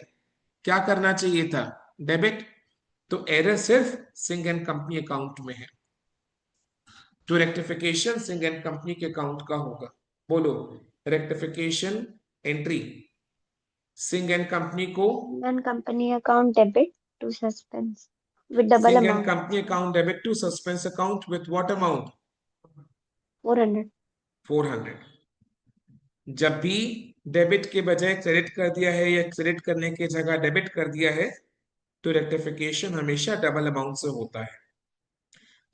क्या करना चाहिए था, डेबिट। तो एरर सिर्फ सिंह एंड कंपनी अकाउंट में है, तो रेक्टिफिकेशन सिंह एंड कंपनी के अकाउंट का होगा। बोलो, rectification entry Singh and company को, And company account debit to suspense with double Singh and amount. Company account debit to suspense account with what amount, 400. 400। जब भी डेबिट के बजाय क्रेडिट कर दिया है या क्रेडिट करने की जगह डेबिट कर दिया है तो रेक्टिफिकेशन हमेशा डबल अमाउंट से होता है।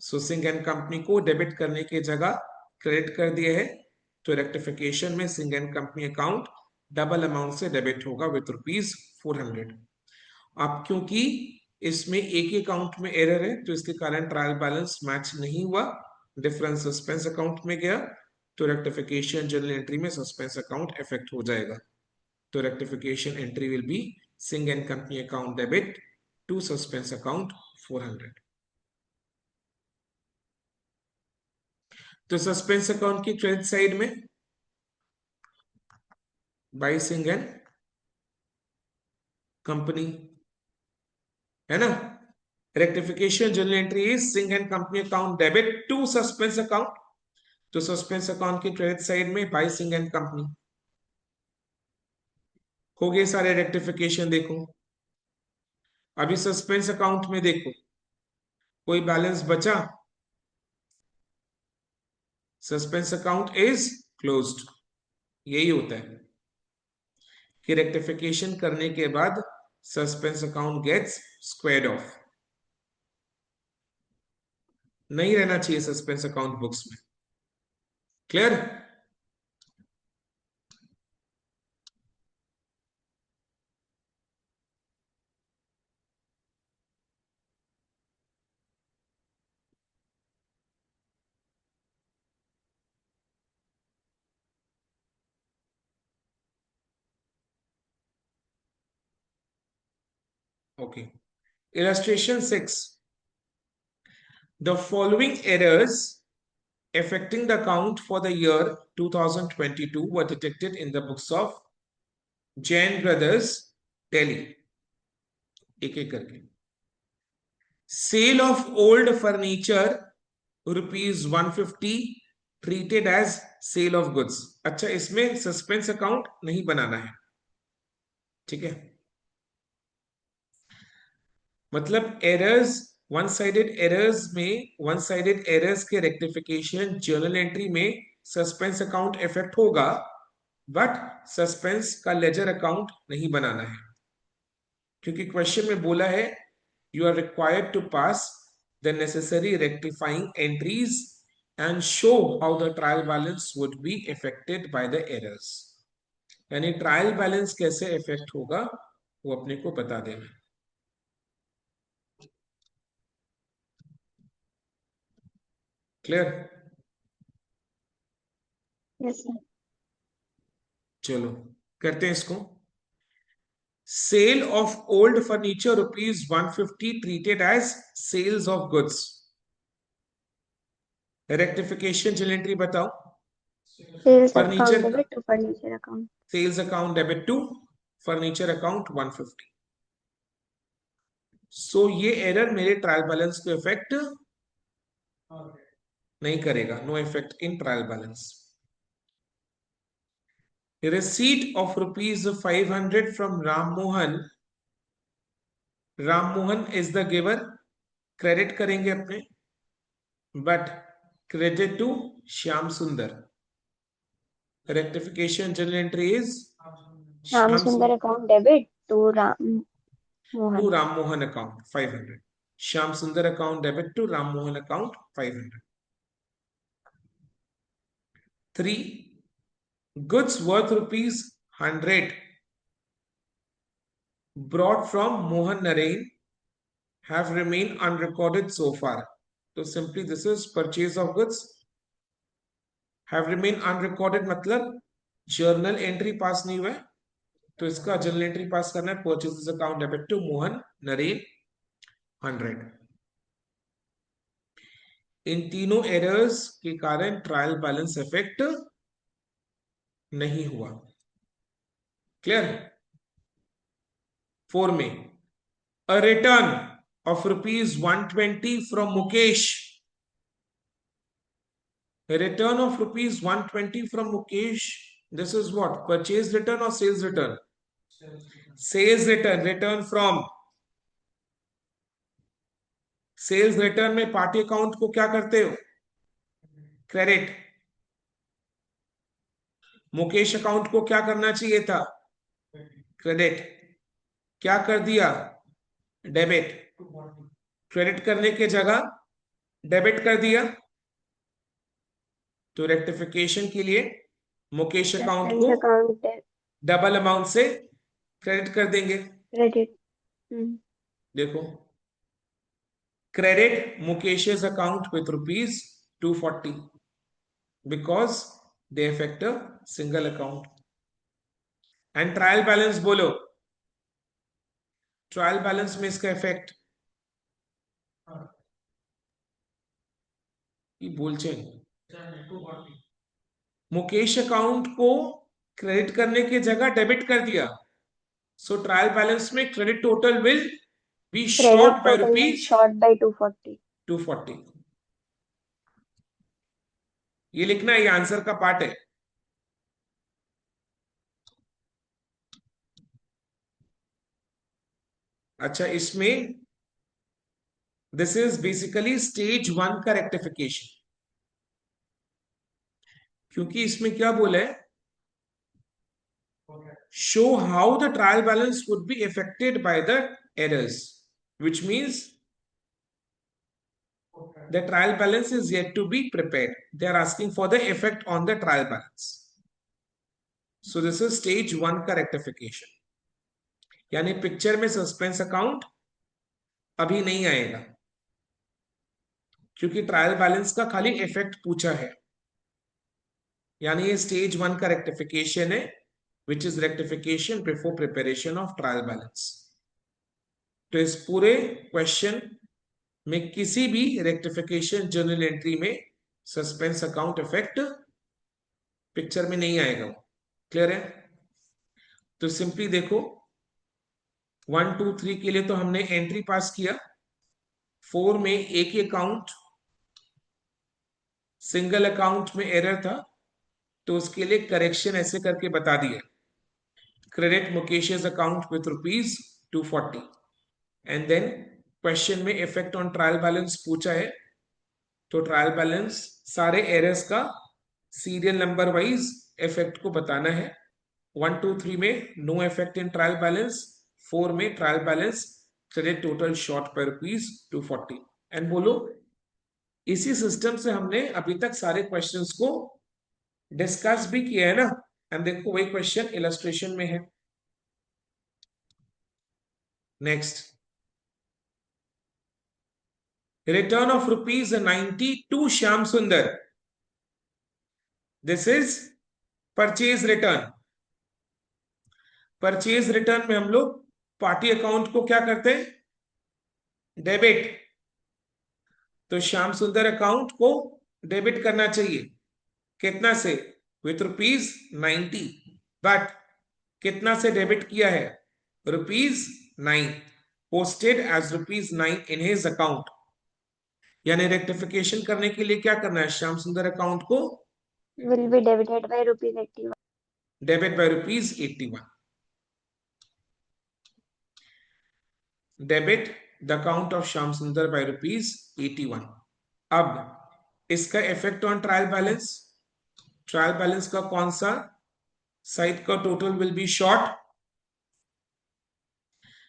सो सिंह एंड कंपनी को डेबिट करने की जगह क्रेडिट कर दिया है तो रेक्टिफिकेशन में Singh and company account double amount से डेबिट होगा विथ ₹400। अब क्योंकि इसमें एक ही अकाउंट में एरर है तो इसके कारण ट्रायल बैलेंस मैच नहीं हुआ, डिफरेंस सस्पेंस अकाउंट में गया, तो रेक्टिफिकेशन जर्नल एंट्री में सस्पेंस अकाउंट इफेक्ट हो जाएगा। तो rectification entry will be Singh and company account debit to suspense account 400। तो सस्पेंस अकाउंट की क्रेडिट साइड में बाय सिंह एंड कंपनी, है ना। Rectification journal entry is Singh and company account debit to suspense account, तो suspense account की credit side में by Singh and company. हो गए सारे रेक्टिफिकेशन। देखो अभी सस्पेंस अकाउंट में देखो कोई बैलेंस बचा, सस्पेंस अकाउंट इज क्लोज्ड। यही होता है कि रेक्टिफिकेशन करने के बाद suspense account gets squared off. नहीं रहना चाहिए सस्पेंस अकाउंट बुक्स में। Clear. Okay. Illustration 6. The following errors affecting the account for the year 2022 were detected in the books of Jain Brothers, Delhi. एक एक करके। Sale of old furniture ₹150 treated as sale of goods. अच्छा, इसमें suspense account नहीं बनाना है, ठीक है। मतलब एरर्स, वन साइडेड एरर्स में, वन साइडेड एरर्स के रेक्टिफिकेशन जर्नल एंट्री में सस्पेंस अकाउंट इफेक्ट होगा, बट सस्पेंस का लेजर अकाउंट नहीं बनाना है, क्योंकि क्वेश्चन में बोला है you are required to pass the necessary rectifying entries and show how the trial balance would be affected by the errors. यानी ट्रायल बैलेंस कैसे इफेक्ट होगा वो अपने को बता देना। क्लियर। Yes, sir. चलो करते हैं इसको। Sale of old furniture ₹150 treated as sales of goods. Rectification journal entry बताओ। Sales account फर्नीचर का debit to furniture account. Sales account debit to furniture account 150। So ये एरर मेरे ट्रायल बैलेंस को effect नहीं करेगा। No effect in trial balance. Receipt of ₹500 from Ram Mohan. Ram Mohan is the giver, credit करेंगे अपने, but credit to Shyam सुंदर। Rectification journal entry is Ram Shyam Sundar account debit to Ram to Mohan. Ram Mohan account 500. Shyam Sundar account debit to Ram Mohan account 500. 3. Goods worth ₹100 brought from Mohan Narain have remained unrecorded so far. So simply this is purchase of goods have remained unrecorded, मतलब journal entry pass नहीं हुआ है, तो इसका journal entry पास करना है। Purchases account debit to Mohan Naren 100। इन तीनों एरर्स के कारण ट्रायल बैलेंस इफेक्ट नहीं हुआ। क्लियर। 4 में a return of ₹120 from Mukesh. Return of ₹120 from Mukesh, this is what, purchase return और sales return. Sales return, return from sales return में पार्टी अकाउंट को क्या करते हो, क्रेडिट। मुकेश अकाउंट को क्या करना चाहिए था, क्रेडिट। क्या कर दिया, डेबिट। क्रेडिट करने के जगह डेबिट कर दिया, तो रेक्टिफिकेशन के लिए मुकेश अकाउंट Suspense को account डबल अमाउंट से क्रेडिट कर देंगे। credit. देखो credit Mukesh account with ₹240 because they affect a single account. And trial balance बोलो, ट्रायल बैलेंस में इसका इफेक्ट बोलचे मुकेश अकाउंट को क्रेडिट करने की जगह डेबिट कर दिया, सो ट्रायल बैलेंस में credit total will be short by total went rupees short by 240. 240। ये लिखना है, ये आंसर का पार्ट है। अच्छा, इसमें दिस इज बेसिकली स्टेज 1 का रेक्टिफिकेशन, क्योंकि इसमें क्या बोला है, show how the trial balance would be affected by the errors, which means the trial balance is yet to be prepared. They are asking for the effect on the trial balance. So this is stage 1 का rectification, यानी picture में suspense account अभी नहीं आएगा, क्योंकि trial balance का खाली effect पूछा है, यानी ये स्टेज 1 का रेक्टिफिकेशन है, which is rectification before preparation of trial balance. तो इस पूरे क्वेश्चन में किसी भी रेक्टिफिकेशन जर्नल एंट्री में सस्पेंस अकाउंट इफेक्ट पिक्चर में नहीं आएगा। क्लियर है? तो सिंपली देखो, 1 2 3 के लिए तो हमने एंट्री पास किया, 4 में एक ही अकाउंट सिंगल अकाउंट में एरर था, तो उसके लिए करेक्शन ऐसे करके बता दिया, credit Mukesh's account with rupees 240, and then question में इफेक्ट ऑन ट्रायल बैलेंस पूछा है, तो ट्रायल बैलेंस सारे एरर्स का सीरियल नंबर वाइज इफेक्ट को बताना है। 1 2 3 में no effect in trial balance, 4 में trial balance credit total short पर रुपीज 240। एंड बोलो, इसी सिस्टम से हमने अभी तक सारे क्वेश्चंस को डिस्कस भी किया है ना। एंड देखो वही क्वेश्चन इलस्ट्रेशन में है। Next, return of rupees 90 to Shyam Sundar, this is purchase return. Purchase return में हम लोग पार्टी अकाउंट को क्या करते हैं, डेबिट। तो श्याम सुंदर अकाउंट को डेबिट करना चाहिए, कितना से, विथ रुपीज 90, बट कितना से डेबिट किया है, rupees 9, posted as rupees 9 in his account. यानी रेक्टिफिकेशन करने के लिए क्या करना है, श्याम सुंदर अकाउंट को Will be debited by rupees 81. Debit by rupees 81, debit the account of Shyam सुंदर बाय रुपीज 81। अब इसका effect on trial balance, trial balance का कौन सा साइड का total will be short.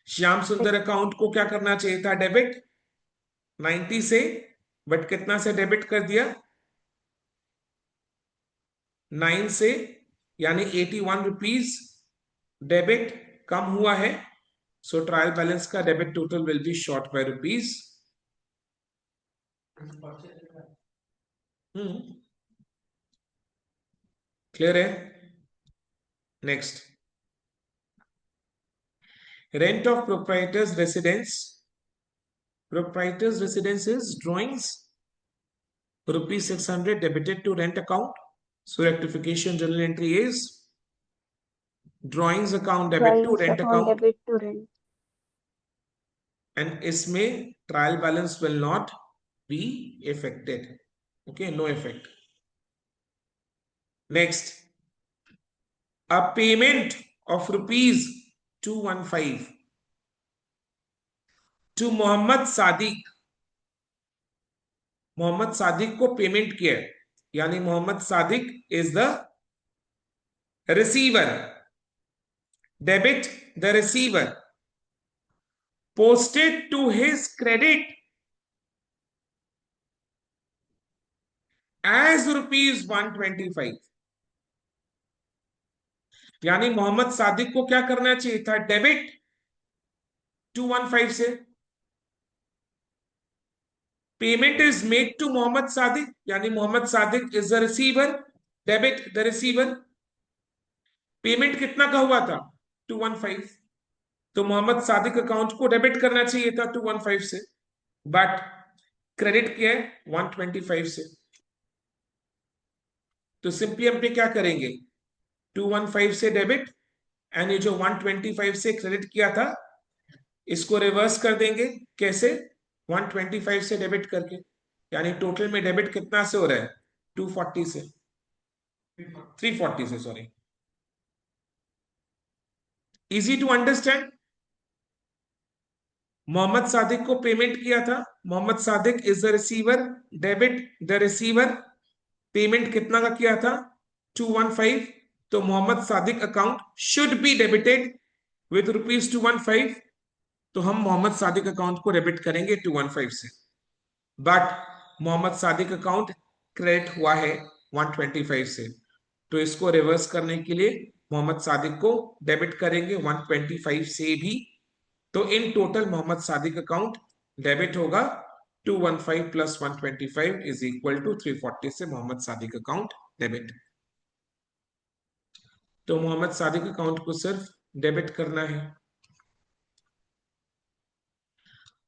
Shyam सुंदर अकाउंट को क्या करना चाहिए था, डेबिट 90 से, बट कितना से डेबिट कर दिया, 9 से, यानी 81 रुपीज डेबिट कम हुआ है। सो ट्रायल बैलेंस का debit total will be short by rupees. Clear है? Next, rent of proprietor's residence. Proprietor's residence is drawings, rupees 600 debited to rent account. So rectification journal entry is drawings account debit to Drawings rent account account, debit to rent. and इसमें trial balance will not be affected. Okay, no effect. Next, a payment of rupees 215 to Mohammad Sadiq. Mohammad Sadiq को payment किया है, यानी Mohammad Sadiq is the receiver, debit the receiver, posted to his credit as rupees 125। यानी मोहम्मद सादिक को क्या करना चाहिए था, डेबिट 215 से, payment is made to Mohammad Sadiq, यानी Mohammad Sadiq is the receiver, debit the receiver, payment कितना का हुआ था, 215, तो मोहम्मद सादिक अकाउंट को डेबिट करना चाहिए था 215 से, बट क्रेडिट किया है 125 से। तो सिंपली हम पे क्या करेंगे, 215 से डेबिट, एंड ये जो 125 से क्रेडिट किया था इसको रिवर्स कर देंगे कैसे? 125 से डेबिट करके, यानी टोटल में डेबिट कितना से हो रहा है? 240 से, 340 से, sorry. Easy to understand. Mohammad Sadiq को पेमेंट किया था, Mohammad Sadiq is the receiver, debit the receiver, payment कितना का किया था? 215। तो Mohammad Sadiq account should be debited with rupees 215। तो हम मोहम्मद सादिक अकाउंट को डेबिट करेंगे 215 से, but Mohammad Sadiq account credit हुआ है 125 से, तो इसको रिवर्स करने के लिए मोहम्मद सादिक को डेबिट करेंगे 125 से भी। तो in total Mohammad Sadiq account debit होगा 215 प्लस 125 इज इक्वल टू 340 से मोहम्मद सादिक अकाउंट डेबिट। तो मोहम्मद सादिक अकाउंट को सिर्फ डेबिट करना है।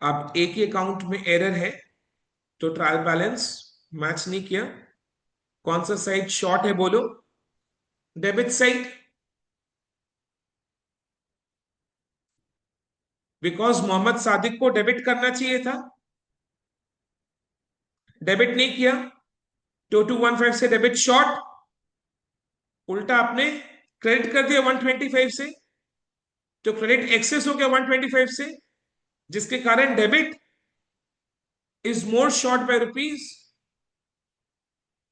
अब एक ही अकाउंट में एरर है, तो ट्रायल बैलेंस मैच नहीं किया। कौन सा साइड शॉर्ट है बोलो? Debit side, because Mohammad Sadiq को डेबिट करना चाहिए था, डेबिट नहीं किया, तो 215 से डेबिट शॉर्ट, उल्टा आपने क्रेडिट कर दिया 125 से, तो क्रेडिट एक्सेस हो गया 125 से, जिसके कारण debit is more short by rupees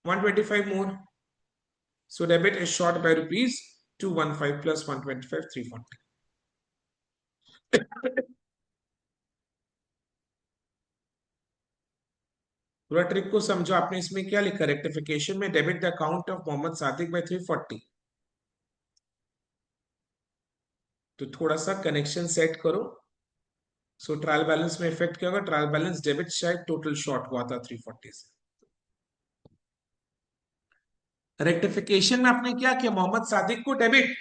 125 more, so debit is short by rupees 215 plus 125 340। पूरा ट्रिक को समझो। आपने इसमें क्या लिखा? रेक्टिफिकेशन में debit the account of Mohammad Sadiq by 340। तो थोड़ा सा कनेक्शन सेट करो। सो ट्रायल बैलेंस में इफेक्ट क्या होगा? ट्रायल बैलेंस डेबिट शायद टोटल शॉर्ट हुआ था 340 से। रेक्टिफिकेशन में आपने क्या किया? मोहम्मद सादिक को डेबिट,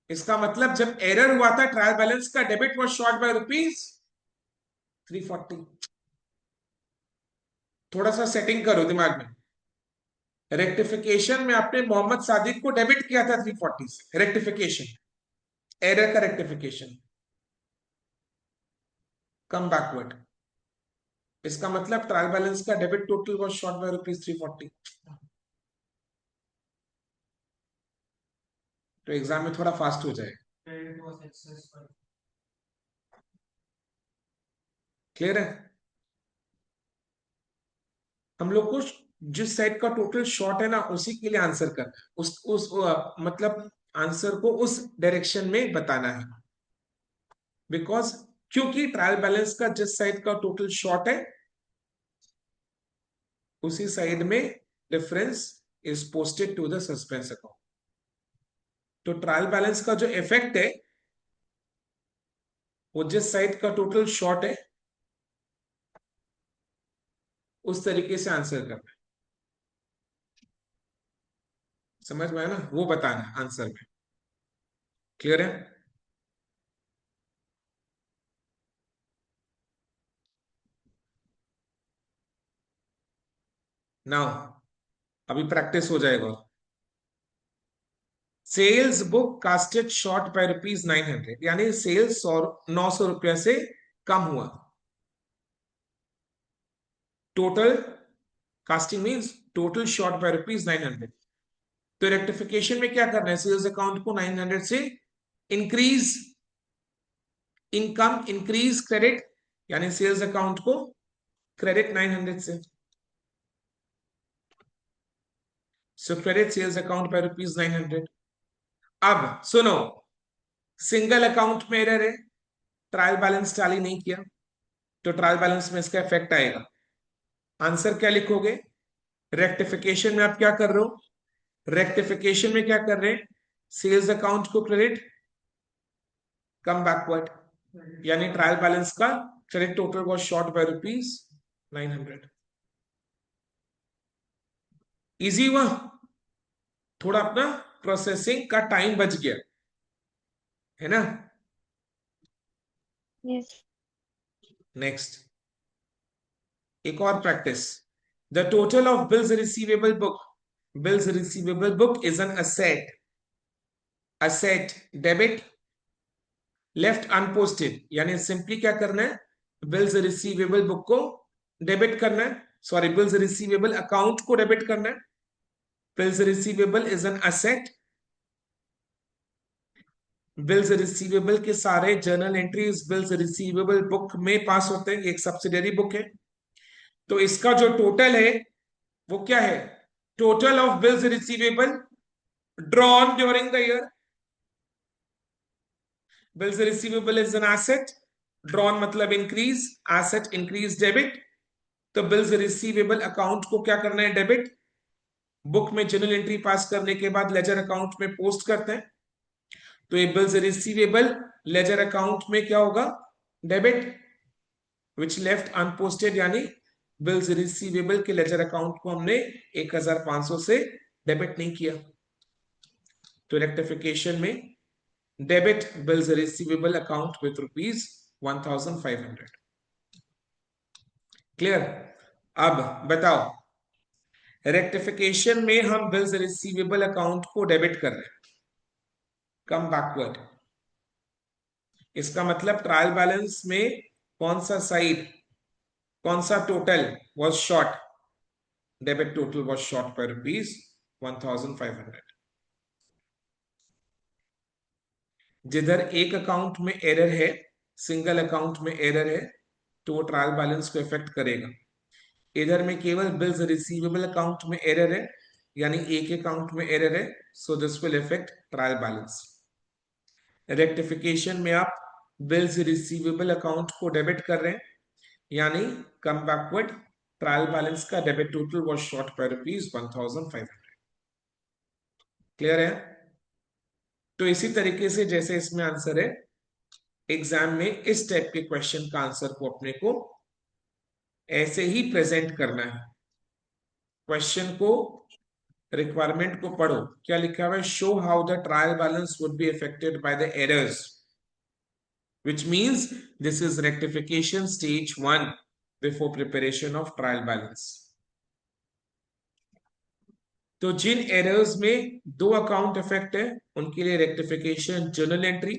इसका मतलब जब एरर हुआ था ट्रायल बैलेंस का, debit was short by rupees 340। थोड़ा सा सेटिंग करो दिमाग में। रेक्टिफिकेशन में आपने मोहम्मद सादिक को डेबिट किया था 340 से, रेक्टिफिकेशन, एरर का रेक्टिफिकेशन, कम बैकवर्ड। इसका मतलब ट्रायल बैलेंस का debit total was short by rupees 340। तो एग्जाम में थोड़ा फास्ट हो जाए। क्लियर है? हम लोग को जिस साइड का टोटल शॉर्ट है ना, उसी के लिए आंसर करना है, मतलब आंसर को उस डायरेक्शन में बताना है, बिकॉज क्योंकि ट्रायल बैलेंस का जिस साइड का टोटल शॉर्ट है, उसी साइड में difference is posted to the suspense account. तो ट्रायल बैलेंस का जो इफेक्ट है, वो जिस साइड का टोटल शॉर्ट है, उस तरीके से आंसर करना है। समझ में आया ना? वो बताना है आंसर में। क्लियर है? नाउ अभी प्रैक्टिस हो जाएगा। Sales book casted short by rupees 900, यानी सेल्स 900 रुपया से कम हुआ। Total casting means total short by rupees 900। तो रेक्टिफिकेशन में क्या करना है? सेल्स अकाउंट को 900 से इंक्रीज, इनकम इंक्रीज क्रेडिट, यानी सेल्स अकाउंट को क्रेडिट 900 से, so credit sales account by rupees 900। अब सुनो, सिंगल अकाउंट में एरर है, ट्रायल बैलेंस टैली नहीं किया, तो ट्रायल बैलेंस में इसका इफेक्ट आएगा। आंसर क्या लिखोगे? रेक्टिफिकेशन में आप क्या कर रहे हो? रेक्टिफिकेशन में क्या कर रहे हैं? सेल्स अकाउंट को क्रेडिट, कम बैकवर्ड, यानी ट्रायल बैलेंस का credit total was short by rupees 900। Easy हुआ? थोड़ा अपना प्रोसेसिंग का टाइम बच गया है ना? Yes. नेक्स्ट एक और practice. The total of bills receivable book, bills receivable book is an asset, asset debit left unposted यानी सिंपली क्या करना है, बिल्स रिसीवेबल बुक को डेबिट करना है, सॉरी बिल्स रिसीवेबल अकाउंट को डेबिट करना है. Bills receivable is an asset. Bills receivable के सारे journal entries bills receivable book में पास होते हैं, एक सब्सिडरी बुक है. तो इसका जो टोटल है वो क्या है, total of bills receivable drawn during the year. Bills receivable is an asset, drawn मतलब इंक्रीज, एसेट इंक्रीज डेबिट. तो बिल्स रिसीवेबल अकाउंट को क्या करना है, डेबिट. बुक में जर्नल एंट्री पास करने के बाद लेजर अकाउंट में पोस्ट करते हैं. तो ये बिल्स रिसीवेबल लेजर अकाउंट में क्या होगा, डेबिट. विच लेफ्ट अनपोस्टेड यानी बिल्स रिसीवेबल के लेजर अकाउंट को हमने 1500 से डेबिट नहीं किया. तो रेक्टिफिकेशन में debit bills receivable account with ₹1500. Clear. अब बताओ, रेक्टिफिकेशन में हम बिल्स रिसीवेबल अकाउंट को डेबिट कर रहे हैं, कम बैकवर्ड. इसका मतलब ट्रायल बैलेंस में कौन सा साइड, कौन सा total was short, debit total was short by ₹1500. जिधर एक अकाउंट में एरर है, सिंगल अकाउंट में एरर है, तो वो ट्रायल बैलेंस को इफेक्ट करेगा. इधर में केवल बिल्स रिसीवेबल अकाउंट में एरर है, यानी एक अकाउंट में एरर है, so this will affect trial balance. Rectification में आप बिल्स रिसीवेबल अकाउंट को डेबिट कर रहे हैं, यानी कम बैकवर्ड, ट्रायल बैलेंस का debit total was short by ₹1500. Clear है. तो इसी तरीके से जैसे इसमें आंसर है, एग्जाम में इस टाइप के क्वेश्चन का आंसर को अपने को ऐसे ही प्रेजेंट करना है. क्वेश्चन को, रिक्वायरमेंट को पढ़ो, क्या लिखा हुआ है, show how the trial balance would be affected by the errors, which means this is rectification stage 1 before preparation of trial balance. तो जिन एरर्स में दो अकाउंट इफेक्ट है उनके लिए रेक्टिफिकेशन जर्नल एंट्री,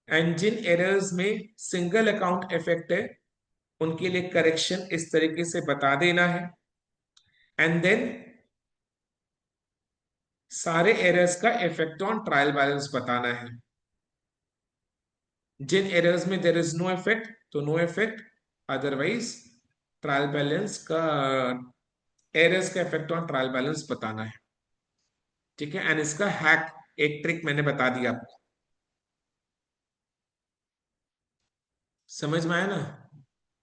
एंड जिन एरर्स में सिंगल अकाउंट इफेक्ट है उनके लिए करेक्शन इस तरीके से बता देना है. एंड देन सारे एरर्स का इफेक्ट ऑन ट्रायल बैलेंस बताना है. जिन एरर्स में देयर इज नो इफेक्ट तो no effect, otherwise trial balance का, एरर्स का इफेक्ट ऑन ट्रायल बैलेंस बताना है. ठीक है. एंड इसका हैक, एक ट्रिक मैंने बता दिया आपको, समझ में आया ना.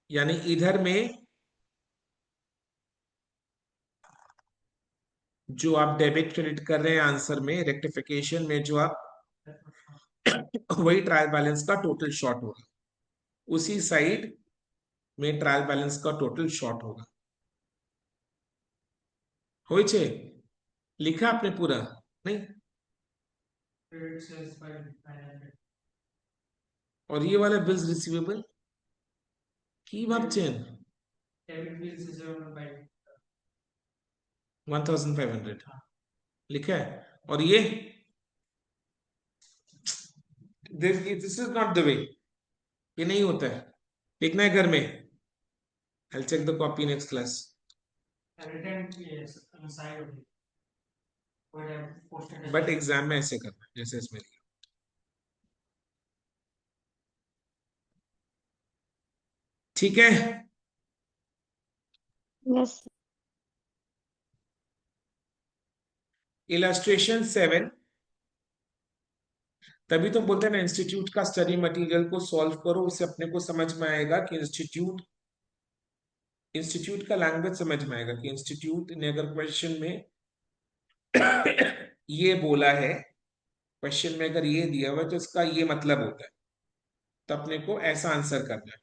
यानी इधर में जो आप डेबिट क्रेडिट कर रहे हैं आंसर में, रेक्टिफिकेशन में जो आप वही ट्रायल बैलेंस का टोटल शॉर्ट होगा, उसी साइड में ट्रायल बैलेंस का टोटल शॉर्ट होगा. हो छे लिखा आपने पूरा नहीं. और ये वाला बिल्स रिसीवेबल की ভাবছেন 1500 लिखा है. और ये this is not the way, ये नहीं होता है, लिखना है घर में. I'll check the copy next class. But exam में ऐसे करना जैसे इसमें लिखा. ठीक है. Yes. इलस्ट्रेशन 7. तभी तो बोलते हैं ना, इंस्टीट्यूट का स्टडी मटेरियल को सॉल्व करो, उससे अपने को समझ में आएगा कि इंस्टीट्यूट का लैंग्वेज समझ में आएगा कि इंस्टीट्यूट ने अगर क्वेश्चन में ये बोला है, क्वेश्चन में अगर ये दिया हुआ है तो इसका ये मतलब होता है, तो अपने को ऐसा आंसर करना है.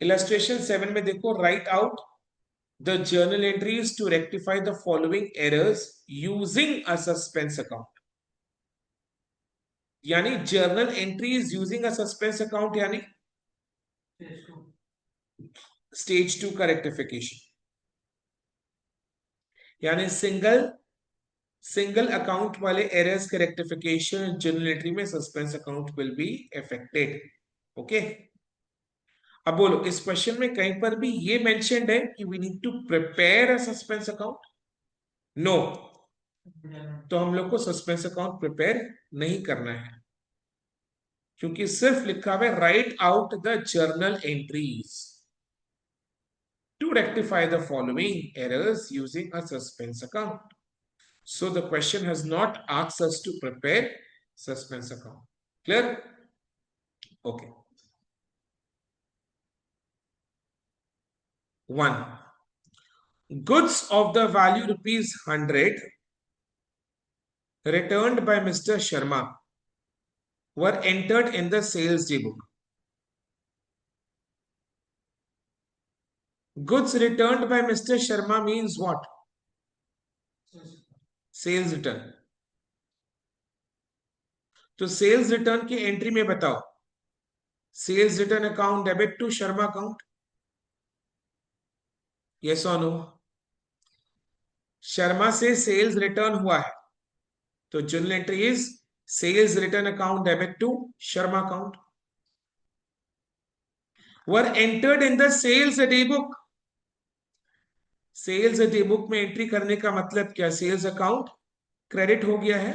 इलस्ट्रेशन 7 में देखो, write out the journal entries to rectify the following errors using a suspense account. यानी journal entries using a suspense account यानी स्टेज 2 का रेक्टिफिकेशन. यानी सिंगल सिंगल अकाउंट वाले एरर्स के रेक्टिफिकेशन जनरल एंट्री में suspense account will be affected. Okay, अब बोलो इस क्वेश्चन में कहीं पर भी ये मेंशन्ड है कि we need to prepare a suspense account? No, तो हम लोग को सस्पेंस अकाउंट प्रिपेयर नहीं करना है, क्योंकि सिर्फ लिखा हुआ है write out the journal entries to rectify the following errors using a suspense account. So the question has not asked us to prepare suspense account. Clear? Okay. 1. Goods of the value ₹100 returned by Mr. Sharma were entered in the sales daybook. Goods returned by Mr. Sharma means what? Sales return. तो sales return की entry में बताओ, sales return account debit to Sharma account, yes और no? Sharma से sales return हुआ है, तो journal entry is sales return account debit to Sharma account. Were entered in the sales day book. Sales day book में entry करने का मतलब क्या? सेल्स अकाउंट क्रेडिट हो गया है,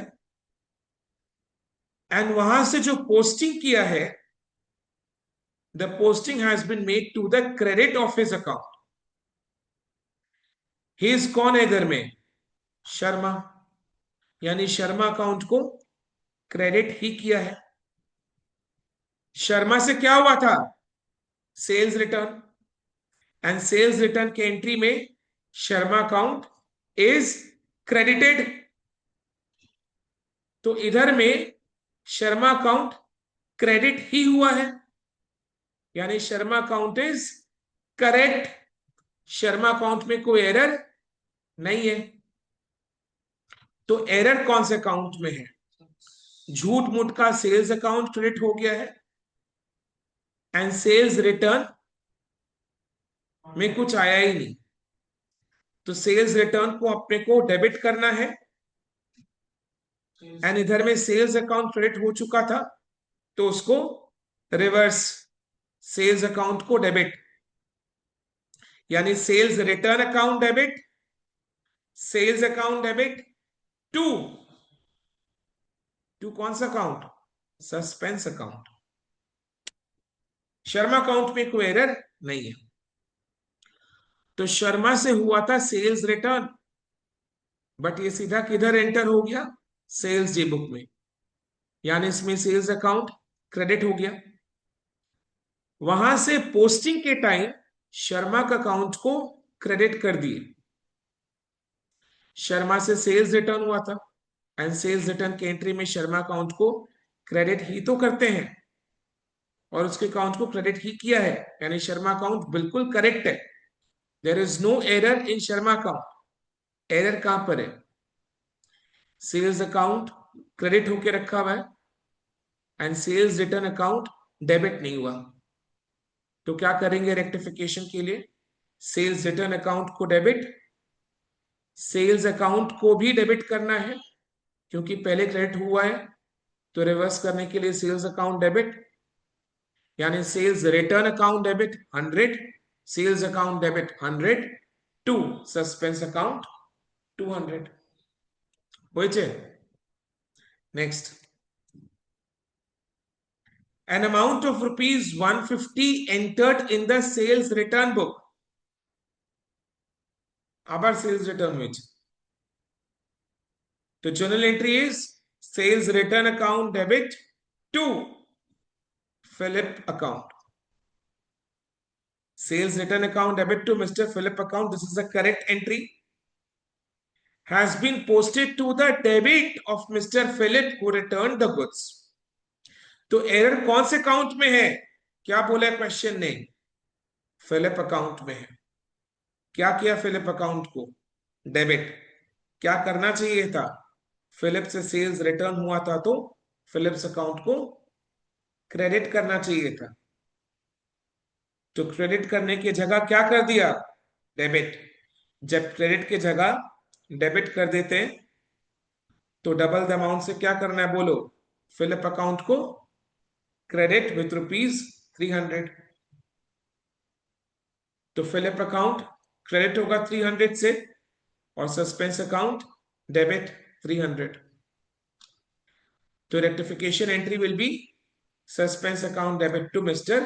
एंड वहां से जो पोस्टिंग किया है, the posting has been made to the credit of his account. He is कौन है इधर में? शर्मा, यानी शर्मा अकाउंट को क्रेडिट ही किया है. शर्मा से क्या हुआ था? Sales return, and sales return के एंट्री में शर्मा अकाउंट इज क्रेडिटेड. तो इधर में शर्मा अकाउंट क्रेडिट ही हुआ है, यानी Sharma account is correct. Sharma account में कोई एरर नहीं है. तो एरर कौन से अकाउंट में है? झूठ मूठ का सेल्स अकाउंट क्रेडिट हो गया है, एंड सेल्स रिटर्न में कुछ आया ही नहीं. तो सेल्स रिटर्न को अपने को डेबिट करना है, एंड इधर में सेल्स अकाउंट क्रेडिट हो चुका था, तो उसको रिवर्स, सेल्स अकाउंट को डेबिट, यानी sales return account debit, sales account debit to to कौन सा account? Suspense account. Sharma account में कोई एरर नहीं है. तो शर्मा से हुआ था सेल्स रिटर्न, बट ये सीधा किधर एंटर हो गया? सेल्स डे बुक में, यानी इसमें सेल्स अकाउंट क्रेडिट हो गया. वहां से पोस्टिंग के टाइम शर्मा का अकाउंट को क्रेडिट कर दिए. शर्मा से सेल्स रिटर्न हुआ था, एंड सेल्स रिटर्न की एंट्री में शर्मा अकाउंट को क्रेडिट ही तो करते हैं, और उसके अकाउंट को क्रेडिट ही किया है, यानी शर्मा अकाउंट बिल्कुल करेक्ट है. There is no error in Sharma account. Error कहां पर है? सेल्स अकाउंट क्रेडिट होके रखा हुआ है, and sales return account debit नहीं हुआ. तो क्या करेंगे रेक्टिफिकेशन के लिए? सेल्स रिटर्न अकाउंट को डेबिट, सेल्स अकाउंट को भी डेबिट करना है, क्योंकि पहले क्रेडिट हुआ है, तो रिवर्स करने के लिए सेल्स अकाउंट डेबिट, यानी sales return account debit 100, sales account debit 100 to suspense account 200. বুঝেছে? Next. An amount of ₹150 entered in the sales return book. আবার sales return হয়েছে, তো journal entry is sales return account debit to Philip account. Sales return account debit to Mr. Philip account. This is the correct entry. Has been posted to the debit of Mr. Philip who returned the goods. तो error कौन से account में है? क्या बोला question ने? Philip account में है. क्या किया फिलिप अकाउंट को? डेबिट. क्या करना चाहिए था? फिलिप से सेल्स रिटर्न हुआ था, तो फिलिप्स अकाउंट को क्रेडिट करना चाहिए था. तो क्रेडिट करने की जगह क्या कर दिया? डेबिट. जब क्रेडिट की जगह डेबिट कर देते हैं, तो डबल द अमाउंट से क्या करना है बोलो, फिलअप अकाउंट को क्रेडिट विथ ₹300। तो फिलअप अकाउंट क्रेडिट होगा 300 से और सस्पेंस अकाउंट डेबिट 300। तो rectification entry will be suspense account debit to mister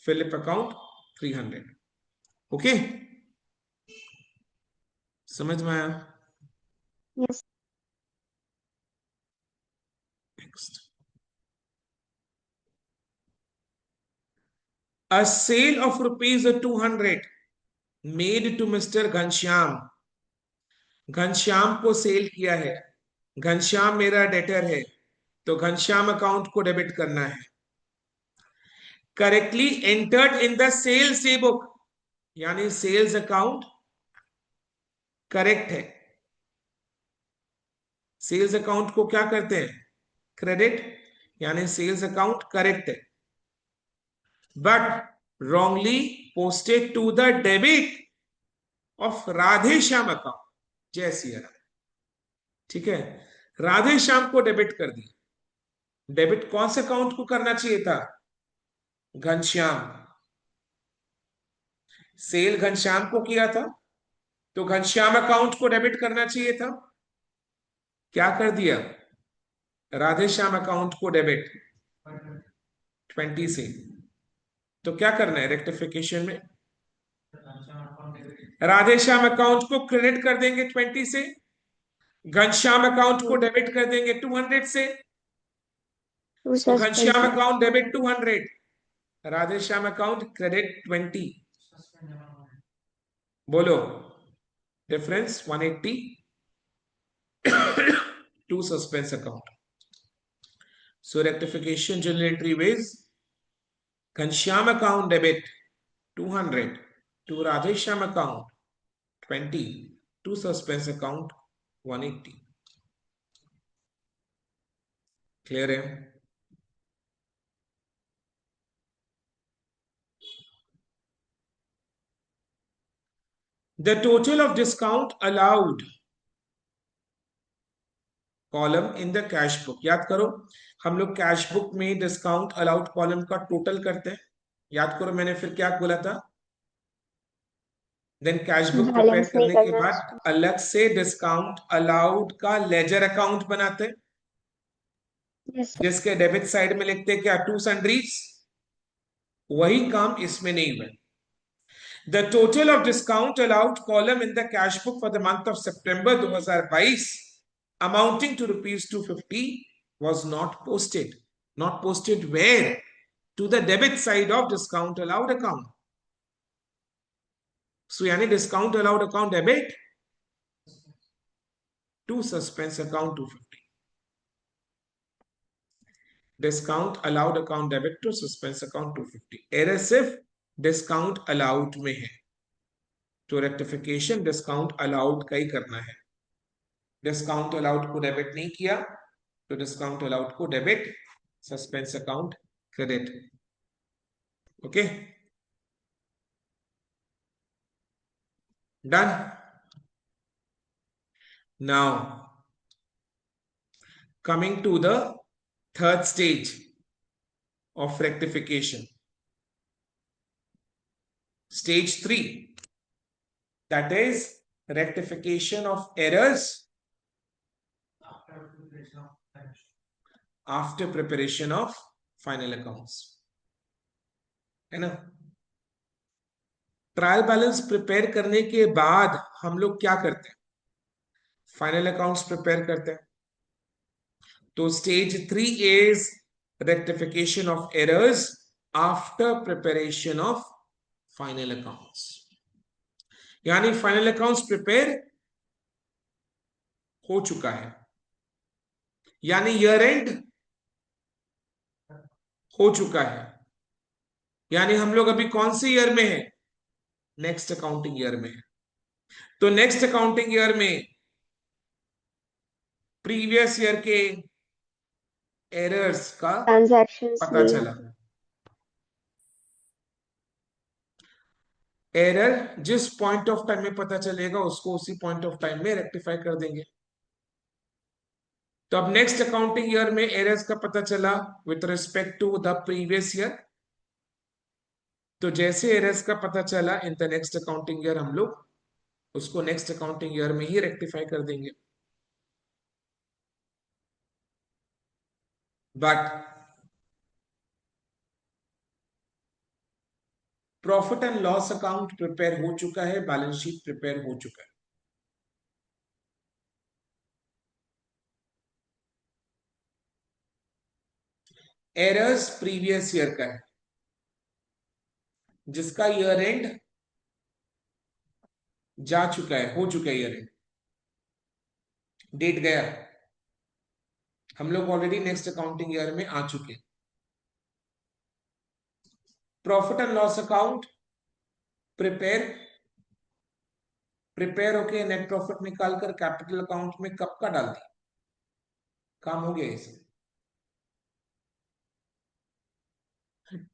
Philip account 300। Okay, समझ में आया? Yes. Next, a sale of ₹200 made to Mr. Ghanshyam. Ghanshyam को सेल किया है, घनश्याम मेरा डेटर है, तो घनश्याम अकाउंट को डेबिट करना है। Correctly entered in the sales a book, यानी सेल्स अकाउंट करेक्ट है। सेल्स अकाउंट को क्या करते हैं, क्रेडिट, यानी सेल्स अकाउंट करेक्ट है। But wrongly posted to the debit of Radhe Shyam account, जय सिया राम। ठीक है, राधे श्याम को डेबिट कर दी। डेबिट कौन से अकाउंट को करना चाहिए था, घनश्याम। सेल घनश्याम को किया था, तो घनश्याम अकाउंट को डेबिट करना चाहिए था। क्या कर दिया, राधे श्याम अकाउंट को डेबिट 20 से। तो क्या करना है रेक्टिफिकेशन में, राधे श्याम अकाउंट को क्रेडिट कर देंगे 20 से, घनश्याम अकाउंट को डेबिट कर देंगे 200 से। To तो suspense Ghanshyam it. Account debit 200, Radhe Shyam account credit 20। बोलो difference 180 to suspense account. So rectification general entry was Ghanshyam account debit 200 to Radhe Shyam account 20 to suspense account 180। Clear है? The total of discount allowed column in the cash book. याद करो, हम लोग cash book में discount allowed column का total करते हैं। याद करो मैंने फिर क्या बोला था, then cash book prepare balance नहीं करने के करना बाद उसको। अलग से डिस्काउंट अलाउड का लेजर अकाउंट बनाते हैं, Yes, sir. जिसके डेबिट साइड में लिखते हैं क्या, टू सन्ड्रीज। वही काम इसमें नहीं हुआ। The total of discount allowed column in the cash book for the month of September 2022 amounting to ₹250 was not posted. Not posted where? To the debit side of discount allowed account. So यानी discount allowed account debit to suspense account 250. Discount allowed account debit to suspense account 250. Error सिर्फ discount allowed में है, तो rectification discount allowed का ही करना है। Discount allowed को debit नहीं किया, तो डिस्काउंट अलाउड को debit, suspense account credit. Okay, done. Now coming to the third stage of rectification, stage 3, that is rectification of errors after preparation of final accounts, है ना। ट्रायल बैलेंस प्रिपेयर करने के बाद हम लोग क्या करते हैं, फाइनल अकाउंट्स प्रिपेयर करते हैं। तो stage 3 is rectification of errors after preparation of final accounts, यानी फाइनल अकाउंट्स प्रिपेयर हो चुका है, यानी ईयर एंड हो चुका है, यानी हम लोग अभी कौन से ईयर में है, नेक्स्ट अकाउंटिंग ईयर में है। तो नेक्स्ट अकाउंटिंग ईयर में प्रीवियस ईयर के एरर्स का Transactions पता नहीं चला। होते। एरर जिस पॉइंट ऑफ टाइम में पता चलेगा उसको उसी पॉइंट ऑफ टाइम में रेक्टिफाई कर देंगे। तो अब नेक्स्ट अकाउंटिंग ईयर में एरर्स का पता चला with respect to the previous year. तो जैसे एरर्स का पता चला in the next accounting year, हम लोग उसको नेक्स्ट अकाउंटिंग ईयर में ही रेक्टिफाई कर देंगे। But profit and loss account prepare हो चुका है, बैलेंस शीट प्रिपेयर हो चुका है। एरर्स प्रीवियस ईयर का है, जिसका ईयर एंड जा चुका है, हो चुका है ईयर एंड, डेट गया, हम लोग ऑलरेडी नेक्स्ट अकाउंटिंग ईयर में आ चुके। Profit and loss account prepare prepare होके नेट प्रॉफिट निकालकर कैपिटल अकाउंट में कब का डाल दी, काम हो गया इसे।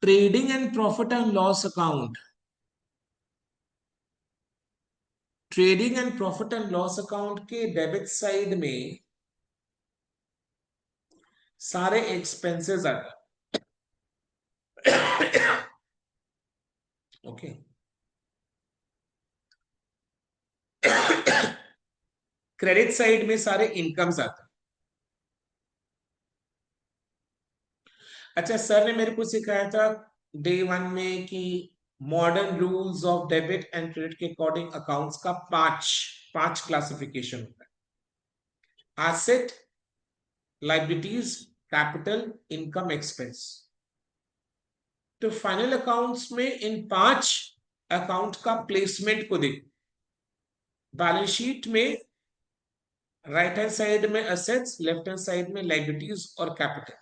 Trading and profit and loss account, trading and profit and loss account के डेबिट साइड में सारे एक्सपेंसेस आते, ओके। क्रेडिट साइड में सारे इनकम्स आते हैं। अच्छा, सर ने मेरे को सिखाया था डे 1 में कि modern rules of debit and credit के अकॉर्डिंग अकाउंट्स का पांच क्लासिफिकेशन होता है: asset, liabilities, capital, income, expense. तो फाइनल अकाउंट्स में इन 5 अकाउंट का प्लेसमेंट को देखो। बैलेंस शीट में राइट हैंड साइड में असेट्स, लेफ्ट हैंड साइड में लाइबिलिटीज और कैपिटल,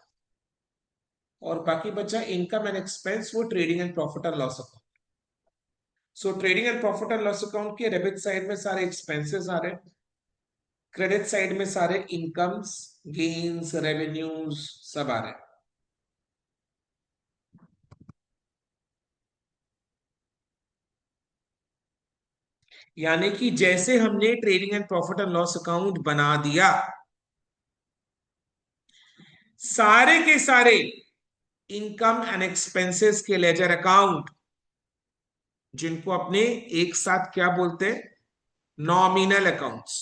और बाकी बचा इनकम एंड एक्सपेंस, वो trading and profit and loss account. So trading and profit and loss account के डेबिट साइड में सारे एक्सपेंसेस आ रहे हैं, क्रेडिट साइड में सारे इनकम्स, गेन्स, रेवेन्यूज सब आ रहे हैं। यानी कि जैसे हमने trading and profit and loss account बना दिया, सारे के सारे इनकम एंड एक्सपेंसेस के लेजर अकाउंट, जिनको अपने एक साथ क्या बोलते हैं, nominal accounts,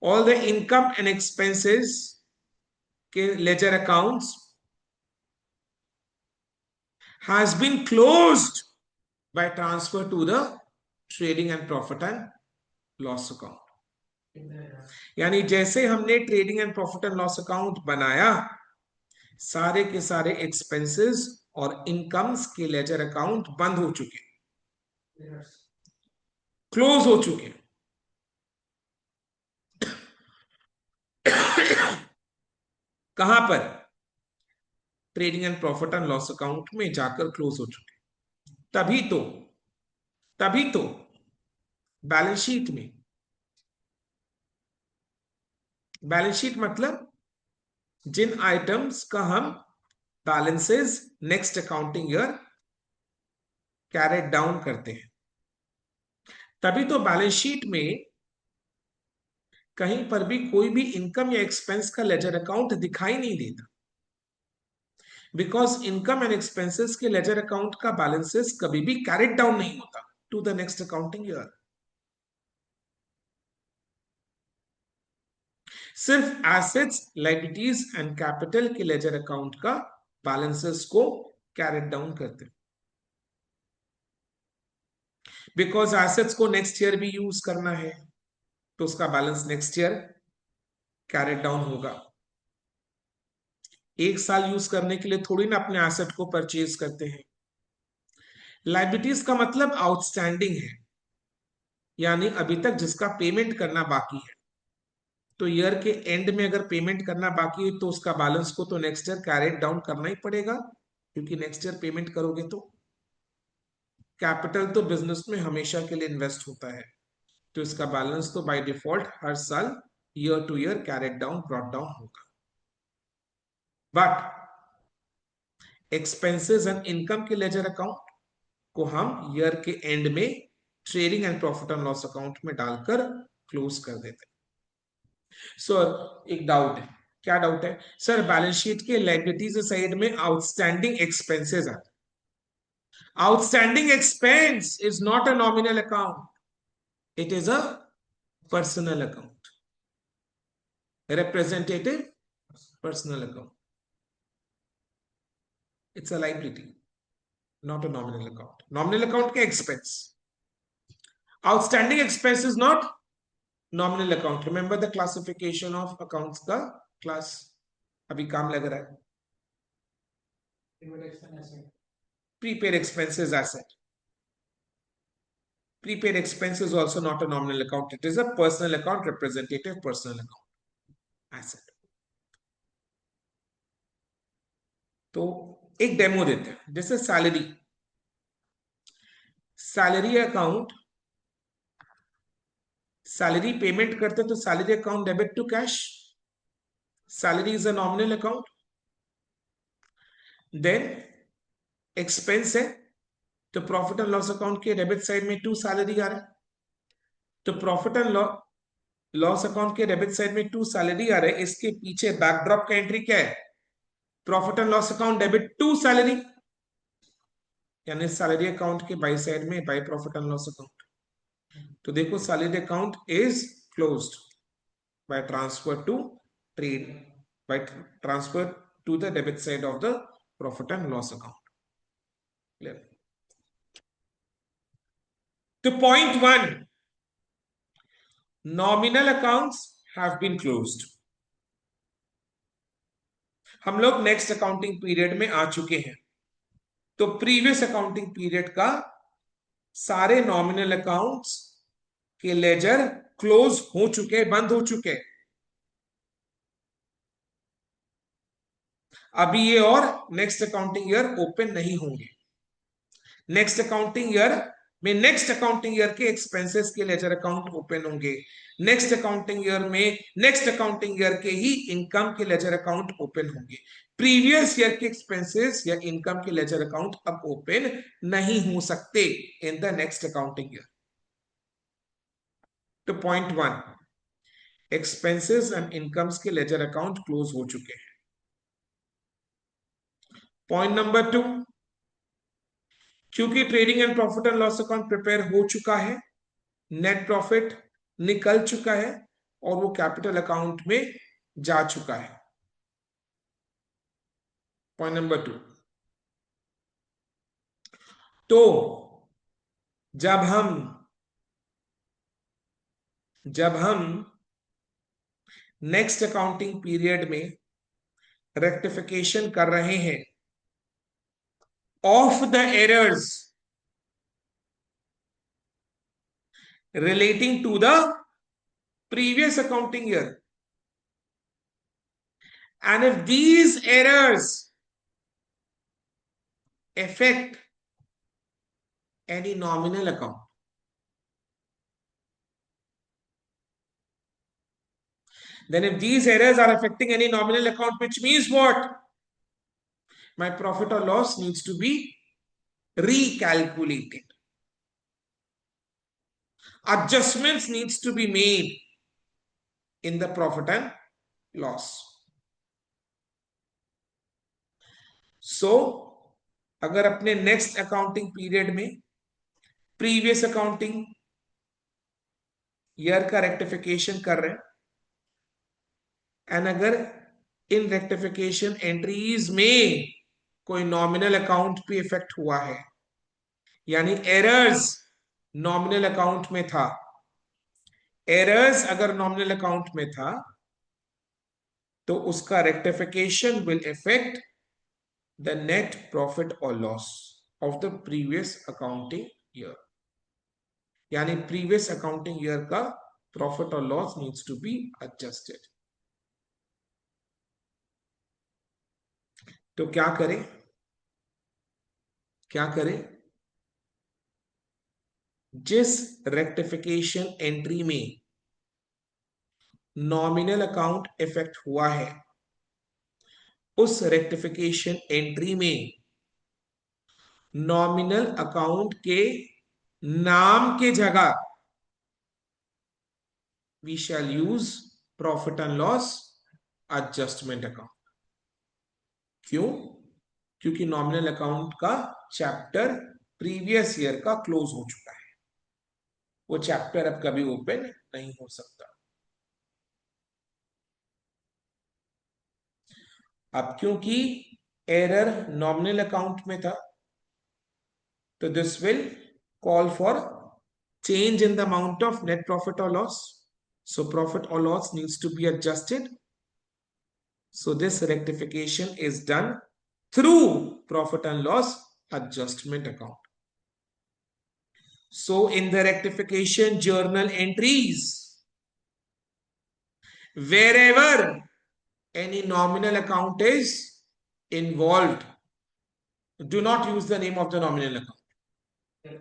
all the income and expenses के ledger accounts has been closed by transfer to the trading and profit and loss account. यानी जैसे हमने trading and profit and loss account बनाया, सारे के सारे एक्सपेंसेस और इनकम्स के लेजर अकाउंट बंद हो चुके, क्लोज हो चुके। कहां पर? Trading and profit and loss account में जाकर क्लोज हो चुके। तभी तो बैलेंस शीट में, बैलेंस शीट मतलब जिन आइटम्स का हम balances next accounting year carried down करते हैं, तभी तो बैलेंस शीट में कहीं पर भी कोई भी इनकम या एक्सपेंस का लेजर अकाउंट दिखाई नहीं देता, बिकॉज इनकम एंड एक्सपेंसेस के लेजर अकाउंट का बैलेंसेस कभी भी कैरेट डाउन नहीं होता to the next accounting year. सिर्फ एसेट्स, लायबिलिटीज एंड कैपिटल के लेजर अकाउंट का बैलेंसेस को कैरेट डाउन करते हैं, बिकॉज एसेट्स को नेक्स्ट ईयर भी यूज करना है, तो उसका balance next year carried down होगा। एक साल यूज करने के लिए थोड़ी ना अपने एसेट को परचेज करते हैं। लायबिलिटीज का मतलब आउटस्टैंडिंग है, यानी अभी तक जिसका पेमेंट करना बाकी है। तो ईयर के एंड में अगर पेमेंट करना बाकी है तो उसका बैलेंस को तो नेक्स्ट ईयर कैरेट डाउन करना ही पड़ेगा, क्योंकि नेक्स्ट ईयर पेमेंट करोगे तो। कैपिटल तो बिजनेस में हमेशा के लिए इन्वेस्ट होता है, तो इसका बैलेंस तो बाय डिफॉल्ट हर साल year two year carried down, brought down होगा। बट एक्सपेंसेस एंड इनकम के लेजर अकाउंट को हम ईयर के एंड में trading and profit and loss account में डालकर क्लोज कर देते हैं। सर एक डाउट है, क्या डाउट है सर? बैलेंस शीट के लायबिलिटीज साइड में आउटस्टैंडिंग एक्सपेंसेस आते। Outstanding expense is not a nominal account, it is a personal account, representative personal account. It's a liability, not a nominal account. Nominal account के expense. Outstanding expense is not nominal account. Remember the classification of accounts का class. अभी काम लग रहा है. Prepaid expenses asset. Prepaid expense is also not a nominal account. It is a personal account, representative personal account asset. तो एक demo देते हैं, जैसे सैलरी अकाउंट, सैलरी पेमेंट करते तो salary account debit to cash, salary is a nominal account. Then expense है तो profit and loss account के डेबिट साइड में टू सैलरी आ रहा है, तो प्रॉफिट एंड लॉस अकाउंट के डेबिट साइड में टू सैलरी आ रहा है, इसके पीछे बैकड्रॉप का एंट्री क्या है? Profit and loss account debit to salary, यानी सैलरी अकाउंट के बाई साइड में by profit and loss account. तो देखो salary account is closed by transfer to trade, by transfer to the debit side of the profit and loss account. Clear? To point one, nominal accounts have been closed. हम लोग next accounting period में आ चुके हैं, तो previous accounting period का सारे nominal accounts के laser close हो चुके, बंद हो चुके। अभी ये और नेक्स्ट अकाउंटिंग ईयर ओपन नहीं होंगे। नेक्स्ट अकाउंटिंग ईयर में नेक्स्ट अकाउंटिंग ईयर के एक्सपेंसेस के लेजर अकाउंट ओपन होंगे, नेक्स्ट अकाउंटिंग ईयर में नेक्स्ट अकाउंटिंग ईयर के ही इनकम के लेजर अकाउंट ओपन होंगे। प्रीवियस ईयर के एक्सपेंसेस या इनकम के लेजर अकाउंट अब ओपन नहीं हो सकते in the next accounting year. तो point one, expenses and incomes के लेजर अकाउंट क्लोज हो चुके हैं। पॉइंट नंबर टू, क्योंकि trading and profit and loss account prepare हो चुका है, नेट प्रॉफिट निकल चुका है और वो कैपिटल अकाउंट में जा चुका है। पॉइंट नंबर टू, तो जब हम नेक्स्ट अकाउंटिंग पीरियड में रेक्टिफिकेशन कर रहे हैं of the errors relating to the previous accounting year, and if these errors affect any nominal account, then if these errors are affecting any nominal account, which means what? My profit or loss needs to be recalculated. Adjustments needs to be made in the profit and loss. So अगर अपने next accounting period में previous accounting year का rectification कर रहे हैं, and अगर इन rectification entries में कोई नॉमिनल अकाउंट भी इफेक्ट हुआ है, यानी एरर्स नॉमिनल अकाउंट में था, एरर्स अगर नॉमिनल अकाउंट में था तो उसका rectification will effect the net profit और loss of the previous accounting year, यानी प्रीवियस अकाउंटिंग ईयर का प्रॉफिट और loss needs to be adjusted. तो क्या करें, क्या करें? जिस रेक्टिफिकेशन एंट्री में नॉमिनल अकाउंट इफेक्ट हुआ है, उस रेक्टिफिकेशन एंट्री में नॉमिनल अकाउंट के नाम के जगह we shall use profit and loss adjustment account. क्यों? क्योंकि नॉमिनल अकाउंट का चैप्टर प्रीवियस ईयर का क्लोज हो चुका है, वो चैप्टर अब कभी ओपन नहीं हो सकता। अब क्योंकि एरर नॉमिनल अकाउंट में था, तो this will call for change in the amount of net profit or loss. So profit or loss needs to be adjusted. So this rectification is done through profit and loss adjustment account. So in the rectification journal entries, wherever any nominal account is involved, do not use the name of the nominal account.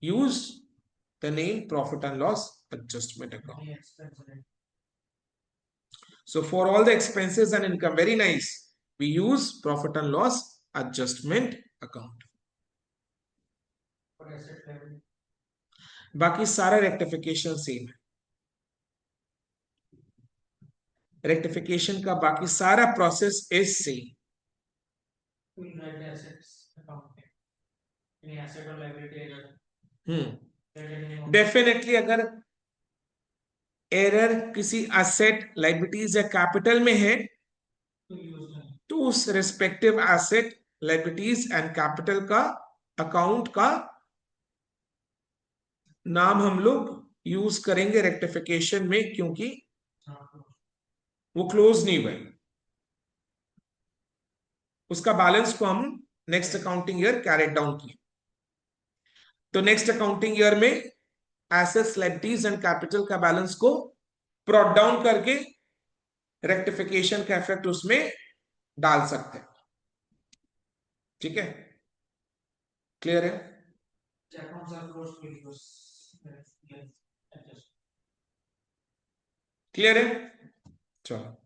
Use the name profit and loss adjustment account. So for all the expenses and income, very nice, we use profit and loss adjustment account. बाकी सारा rectification same है, rectification का बाकी सारा process is same. Definitely अगर error किसी asset, liabilities या capital में है, तो उस respective asset, liabilities and capital का अकाउंट का नाम हम लोग यूज करेंगे रेक्टिफिकेशन में, क्योंकि वो क्लोज नहीं हुए, उसका बैलेंस को हम next accounting year carried down किए। तो नेक्स्ट अकाउंटिंग ईयर में एसेट्स, लायबिलिटीज एंड कैपिटल का बैलेंस को ब्रॉट डाउन करके रेक्टिफिकेशन का इफेक्ट उसमें डाल सकते हैं। ठीक है, क्लियर है? क्लियर है? चलो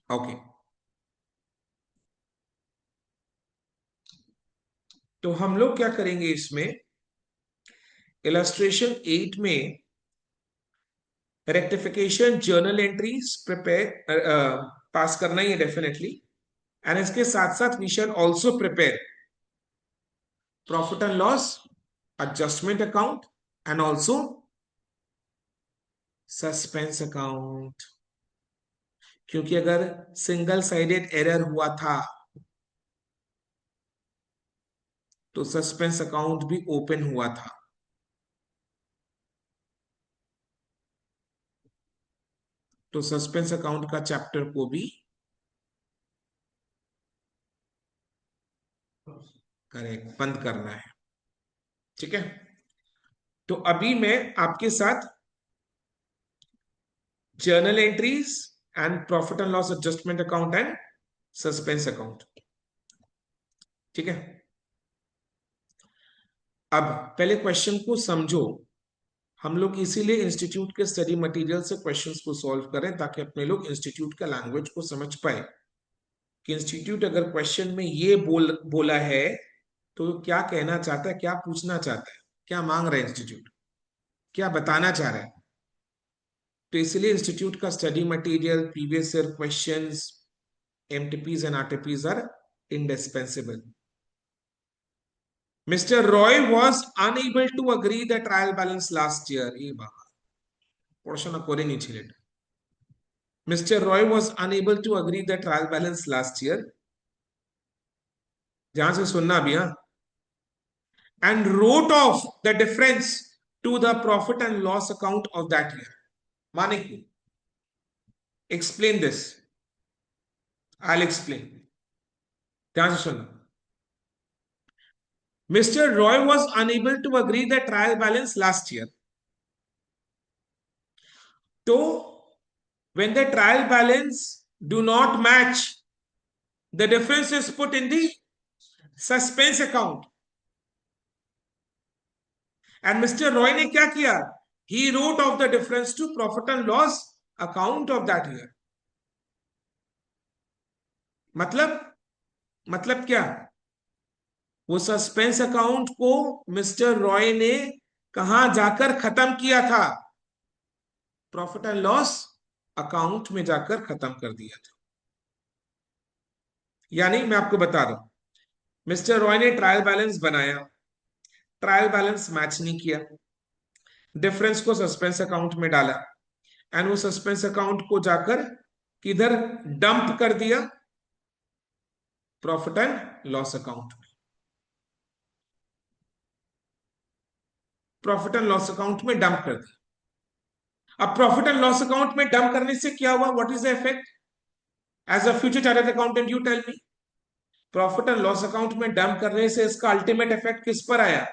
ओके। तो हम लोग क्या करेंगे इसमें, इलस्ट्रेशन 8 में rectification journal entries prepare pass करना ही है डेफिनेटली, एंड इसके साथ साथ we shall also prepare profit and loss adjustment account and also suspense account. क्योंकि अगर सिंगल साइडेड एरर हुआ था तो सस्पेंस अकाउंट भी ओपन हुआ था। तो सस्पेंस अकाउंट का चैप्टर को भी करेक्ट बंद करना है। ठीक है, तो अभी मैं आपके साथ journal entries and profit and loss adjustment account and suspense account, ठीक है। अब पहले क्वेश्चन को समझो। हम लोग इसीलिए इंस्टीट्यूट के स्टडी मटेरियल से क्वेश्चंस को सॉल्व करें, ताकि अपने लोग इंस्टीट्यूट का लैंग्वेज को समझ पाए कि इंस्टीट्यूट अगर क्वेश्चन में ये बोला है तो क्या कहना चाहता है, क्या पूछना चाहता है, क्या मांग रहा है इंस्टीट्यूट, क्या बताना चाह रहा है। तो इसलिए इंस्टीट्यूट का study material, previous year questions, MTPs and RTPs are indispensable. Mr. Roy was unable to agree the trial balance last year. ये बाबा portion করে নিয়েছিলেন। Mr. Roy was unable to agree the trial balance last year. ध्यान से सुनना भी, हाँ। And wrote off the difference to the profit and loss account of that year. माने क्यों? Explain this. I'll explain. ध्यान से सुनना। Mr. Roy was unable to agree the trial balance last year. So, when the trial balance do not match, the difference is put in the suspense account. And Mr. Roy ने क्या किया? He wrote off the difference to profit and loss account of that year. मतलब क्या? वो suspense account को mister Roy ने कहां जाकर खत्म किया था? प्रॉफिट एंड लॉस अकाउंट में जाकर खत्म कर दिया था। यानी मैं आपको बता दूं, मिस्टर रॉय ने ट्रायल बैलेंस बनाया, ट्रायल बैलेंस मैच नहीं किया, डिफरेंस को सस्पेंस अकाउंट में डाला, एंड वो सस्पेंस अकाउंट को जाकर किधर डंप कर दिया? प्रॉफिट एंड लॉस अकाउंट में। प्रॉफिट एंड लॉस अकाउंट में डंप कर दिया। अब प्रॉफिट एंड लॉस अकाउंट में डंप करने से क्या हुआ? What is the effect? As a future chartered accountant you tell me. Profit and loss account में डंप करने से इसका अल्टीमेट इफेक्ट किस पर आया?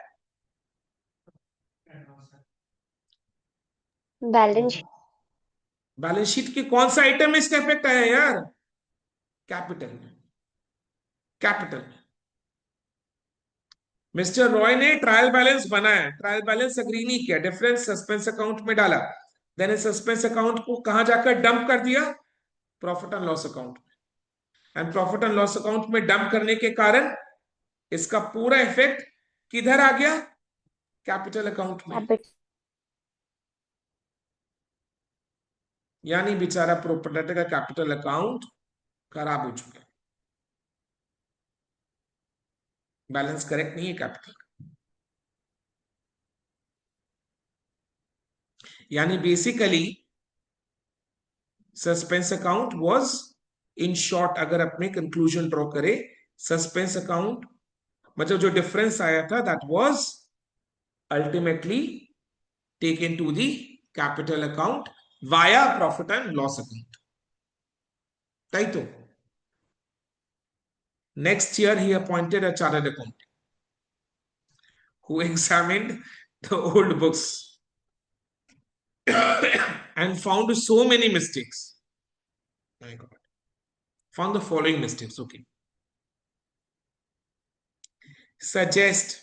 बैलेंस बैलेंस शीट के कौन सा आइटम में इसका इफेक्ट आया यार? कैपिटल में। कैपिटल में। मिस्टर रॉय ने ट्रायल बैलेंस बनाया, ट्रायल बैलेंस अग्री नहीं किया, डिफरेंस सस्पेंस अकाउंट में डाला, देन इस सस्पेंस अकाउंट को कहां जाकर डंप कर दिया? प्रॉफिट एंड लॉस अकाउंट में। And profit and loss account में डंप करने के कारण इसका पूरा इफेक्ट किधर आ गया? कैपिटल अकाउंट में। कैपिटल यानी बेचारा प्रोप्राइटर का कैपिटल अकाउंट खराब हो चुका है, बैलेंस करेक्ट नहीं है कैपिटल। यानी basically suspense account was, in short अगर अपने कंक्लूजन ड्रॉ करे, सस्पेंस अकाउंट मतलब जो डिफरेंस आया था that was ultimately taken to the capital account via profit and loss account. Right? तो next year he appointed a chartered accountant who examined the old books and found so many mistakes. My God. Found the following mistakes. Okay. Suggest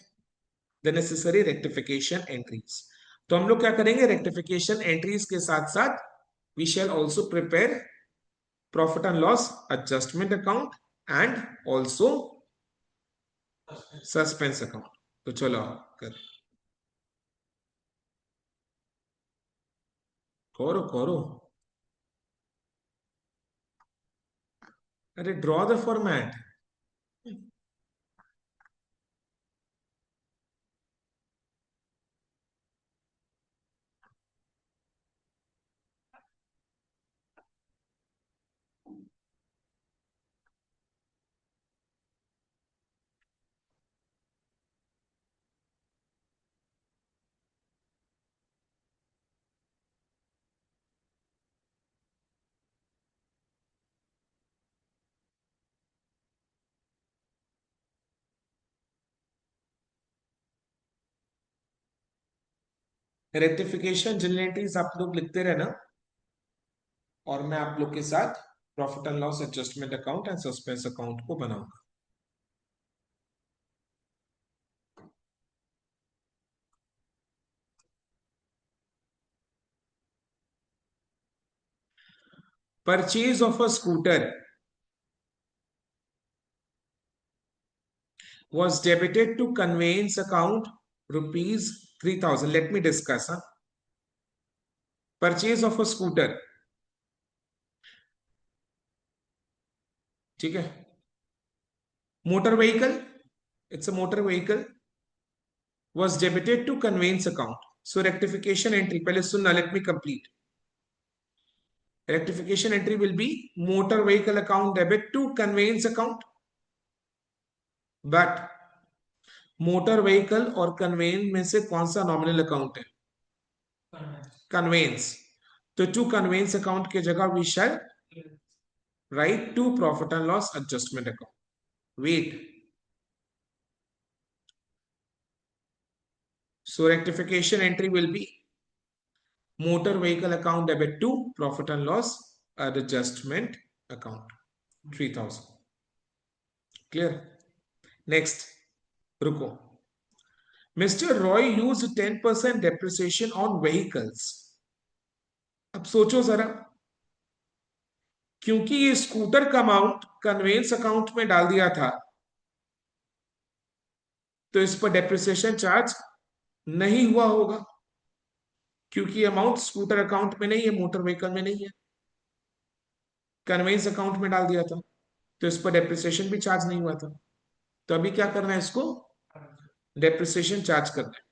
the necessary rectification entries. तो हम लोग क्या करेंगे? Rectification entries के साथ साथ we shall also prepare profit and loss adjustment account and also suspense account. तो चलो कर करो करो। अरे draw the format. Rectification journal entries आप लोग लिखते रहना और मैं आप लोग के साथ profit and loss adjustment account and suspense account को बनाऊंगा। Purchase of a scooter was debited to conveyance account rupees 3000. Let me discuss. Purchase of a scooter, ठीक है, motor vehicle, it's a motor vehicle, was debited to conveyance account. So rectification entry, पहले सुनना, let me complete. Rectification entry will be motor vehicle account debit to conveyance account. But motor vehicle और conveyance में से कौन सा nominal account है? Conveyance. तो to conveyance account की जगह we shall write to profit and loss adjustment account. Wait, so rectification entry will be motor vehicle account debit to profit and loss adjustment account 3000. Clear? Next, रुको। Mr. Roy used 10% depreciation on vehicles. अब सोचो जरा, क्योंकि ये scooter का amount convince account में डाल दिया था तो इस पर डेप्रिसिएशन चार्ज नहीं हुआ होगा क्योंकि अमाउंट स्कूटर अकाउंट में नहीं है, मोटर व्हीकल में नहीं है, कन्वेंस अकाउंट में डाल दिया था, तो इस पर डेप्रिसिएशन भी चार्ज नहीं हुआ था। तो अभी क्या करना है, इसको डेप्रिसिएशन चार्ज करना है।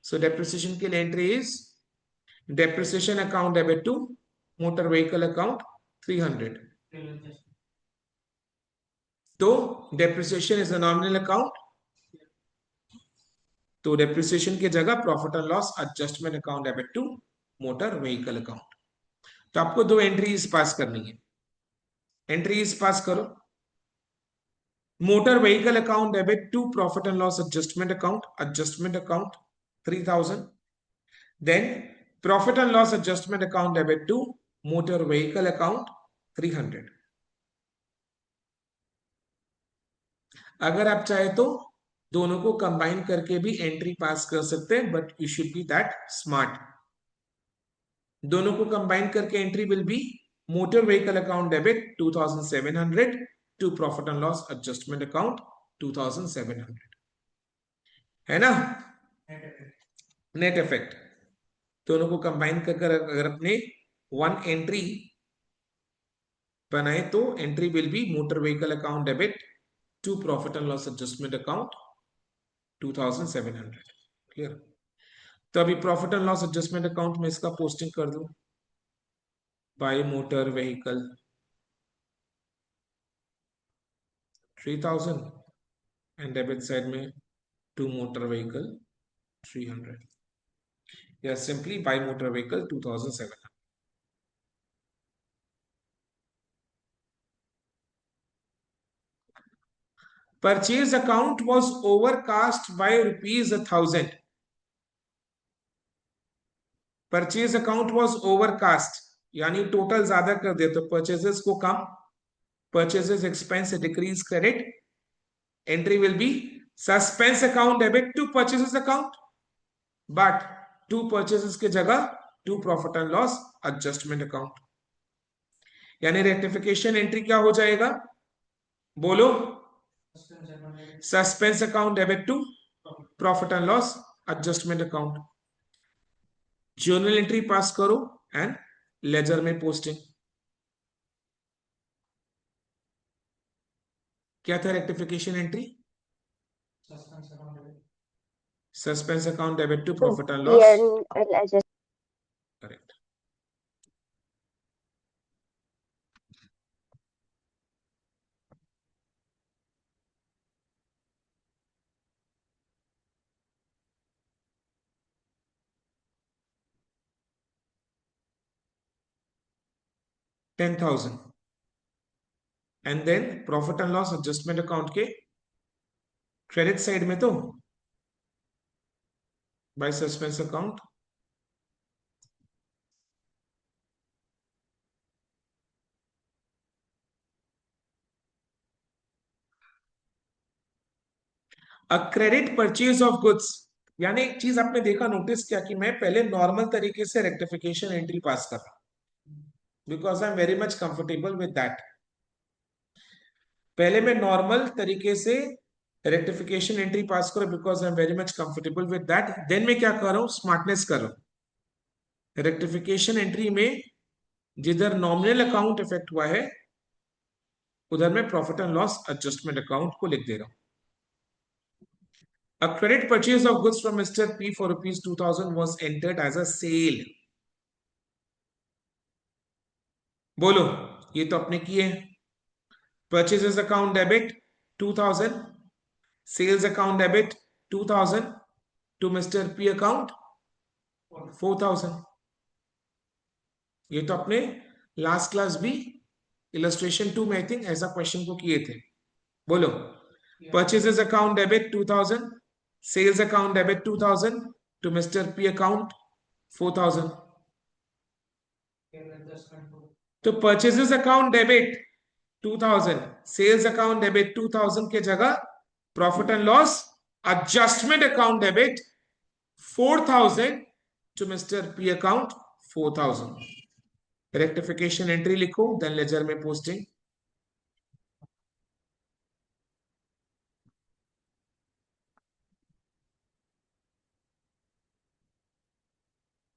सो डेप्रिसिएशन के लिए entry is depreciation account debit to motor vehicle account 300। तो depreciation is a nominal account, तो डेप्रिसिएशन की जगह profit and loss adjustment account debit to motor vehicle account. तो आपको दो एंट्रीज पास करनी है, एंट्रीज पास करो। Motor vehicle account debit to profit and loss adjustment account 3000, then profit and loss adjustment account debit to motor vehicle account 300। अगर आप चाहे तो दोनों को कंबाइन करके भी एंट्री पास कर सकते हैं, but you should be that smart. दोनों को कंबाइन करके entry will be motor vehicle account debit 2700 to profit and loss adjustment account 2700, है ना। नेट इफेक्ट दोनों को कंबाइन कर अगर अपने वन एंट्री बनाए तो entry will be motor vehicle account debit to profit and loss adjustment account 2700। Clear. तो अभी profit and loss adjustment account में इसका पोस्टिंग कर दूं, by motor vehicle 3000 and debit side में टू मोटर व्हीकल 300, या simply by motor vehicle 2700। Purchase account was overcast by ₹1000। Purchase account was overcast यानी total ज्यादा कर दिया, तो परचेजेस को कम, purchases expense decrease credit, entry will be suspense account debit to purchases account, but to purchases की जगह to profit and loss adjustment account, यानी रेक्टिफिकेशन एंट्री क्या हो जाएगा, बोलो। Suspense account debit to profit and loss adjustment account. Journal entry pass करो and ledger में posting. क्या था rectification entry, suspense account debit to profit and loss, correct. $10,000 and then profit and loss adjustment account के credit side में तो by suspense account a credit purchase of goods. यानी एक चीज आपने देखा, नोटिस किया कि मैं पहले नॉर्मल तरीके से रेक्टिफिकेशन एंट्री पास कर रहा हूं because I am very much comfortable with that. पहले मैं नॉर्मल तरीके से रेक्टिफिकेशन एंट्री पास करो because I am very much comfortable with that, then मैं क्या कर रहा हूं, स्मार्टनेस कर रहा हूं। रेक्टिफिकेशन एंट्री में जिधर नॉमिनल अकाउंट इफेक्ट हुआ है उधर मैं profit and loss adjustment account को लिख दे रहा हूं। A credit purchase of goods from Mr. P for ₹2000 was entered as a sale। बोलो, ये तो अपने किए। Purchases account debit 2000, sales account debit 2000 to Mr. P account 4000। ये तो अपने लास्ट क्लास भी इलस्ट्रेशन 2 में आई थिंक ऐसा क्वेश्चन को किए थे। बोलो, purchases account debit 2000, sales account debit 2000 to Mr. P account 4000। तो purchases account debit 2000, sales account debit 2000 के जगह profit and loss adjustment account debit 4000 to mister P account 4000। Rectification entry लिखो, then ledger में posting.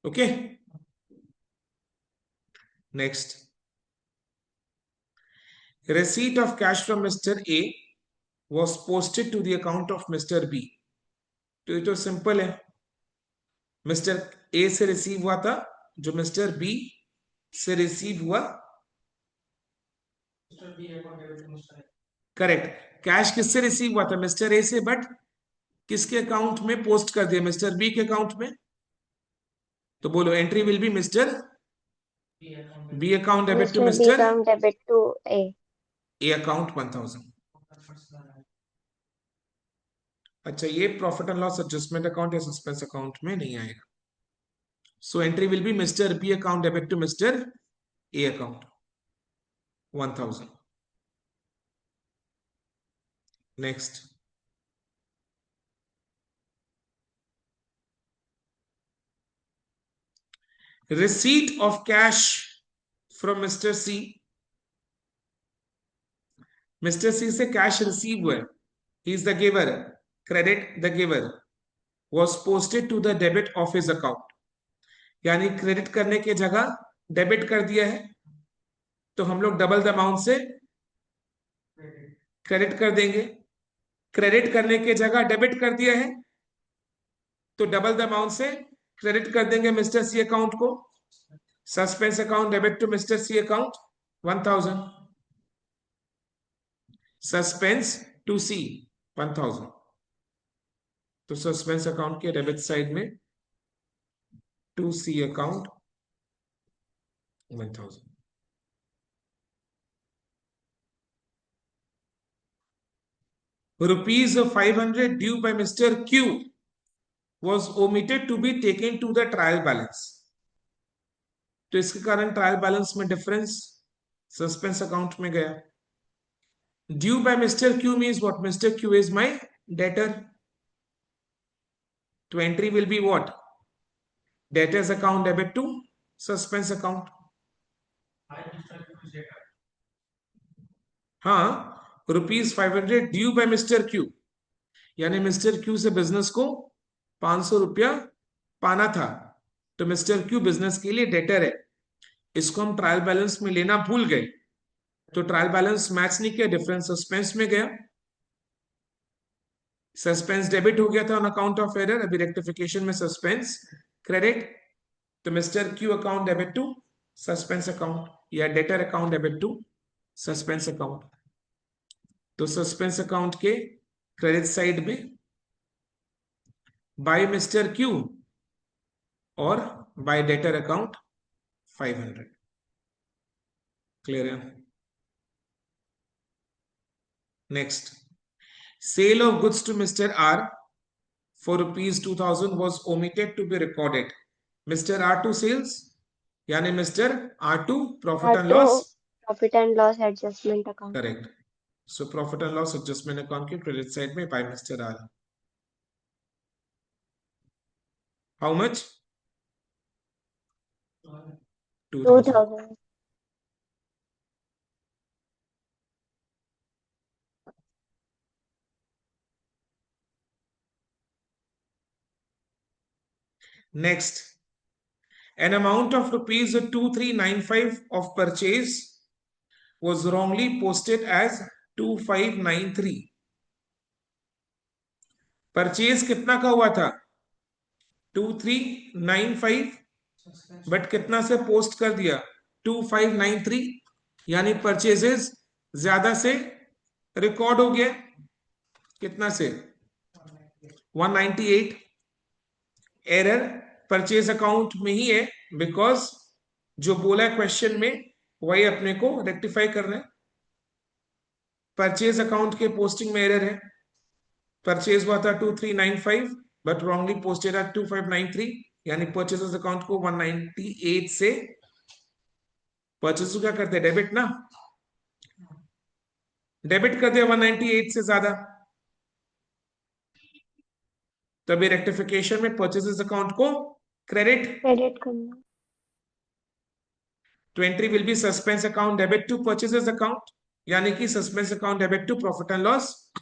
Okay, next, receipt of cash from Mr. A was posted to the account of Mr. B. तो ये तो simple है, mister A से receive हुआ था जो मिस्टर बी से रिसीव हुआ, करेक्ट। कैश किससे रिसीव हुआ था? मिस्टर ए से, बट किसके अकाउंट में पोस्ट कर दिया? मिस्टर बी के अकाउंट में। तो बोलो entry will be mister B account debit to Mr. B mister account debit to A. A account 1000। अच्छा, ये profit and loss adjustment account या सस्पेंस अकाउंट में नहीं आएगा। So entry will be mister B account debit to mister A account 1000। Next, receipt of cash from Mr. C. Mr. C से cash receive हुआ है, he is the giver, credit the giver, was posted to the debit of his account, यानी credit करने की जगह debit कर दिया है, तो हम लोग डबल द अमाउंट से क्रेडिट कर देंगे। क्रेडिट करने की जगह डेबिट कर दिया है तो डबल द अमाउंट से क्रेडिट कर देंगे मिस्टर सी अकाउंट को। Suspense account debit to mister C account 1000, suspense to C 1000, तो सस्पेंस अकाउंट के डेबिट साइड में to C account 1000। Rupees 500 due by mister Q was omitted to be taken to the trial balance, तो इसके कारण trial balance में difference suspense account में गया। Due by mister Q means what? Mister Q is my debtor, तो entry will be what? Debtors account debit to suspense account. हाँ, rupees 500 due by mister Q, यानी mister Q से business को 500 रुपया पाना था, तो मिस्टर क्यू बिजनेस के लिए डेटर है, इसको हम ट्रायल बैलेंस में लेना भूल गए, तो ट्रायल बैलेंस मैच नहीं किया, डिफरेंस सस्पेंस में गया। सस्पेंस डेबिट हो गया था ऑन अकाउंट ऑफ एरर, अभी रेक्टिफिकेशन में सस्पेंस क्रेडिट, तो mister Q account debit to suspense account, या debtor account debit to suspense account. तो सस्पेंस अकाउंट के क्रेडिट साइड में बाय मिस्टर क्यू और बाय डेटर अकाउंट 500। क्लियर है? Next, sale of goods to Mr. R for rupees 2000 was omitted to be recorded. Mr. R2 sales, यानी Mr. R2 profit and loss, Profit and loss adjustment account. correct. So profit and loss adjustment account के credit side में by Mr. R. How much? 2000. 2000. Next, an amount of rupees 2395 of purchase was wrongly posted as 2593. Purchase कितना का हुआ था? 2395, but कितना से post कर दिया? 2593, यानी परचेजेस ज्यादा से रिकॉर्ड हो गया। कितना से? 198। एरर परचेज अकाउंट में ही है, बिकॉज जो बोला है क्वेश्चन में वही अपने को रेक्टिफाई करना है। परचेज अकाउंट के पोस्टिंग में एरर है, परचेज हुआ था 2395 बट रॉन्गली पोस्टेड एट 2593, यानी परचेजेस अकाउंट को 198 से परचेज क्या करते हैं? डेबिट ना, डेबिट कर दिया 198 से ज्यादा, तभी रेक्टिफिकेशन में परचेजेस अकाउंट को क्रेडिट करना। तो entry will be suspense account debit to purchases account, यानी कि suspense account debit to profit and loss,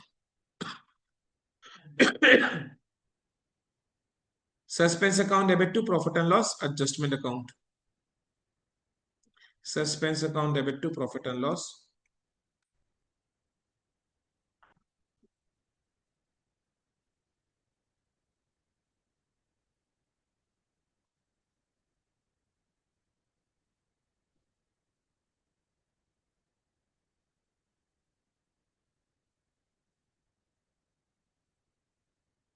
suspense account debit to profit and loss adjustment account, suspense account debit to profit and loss,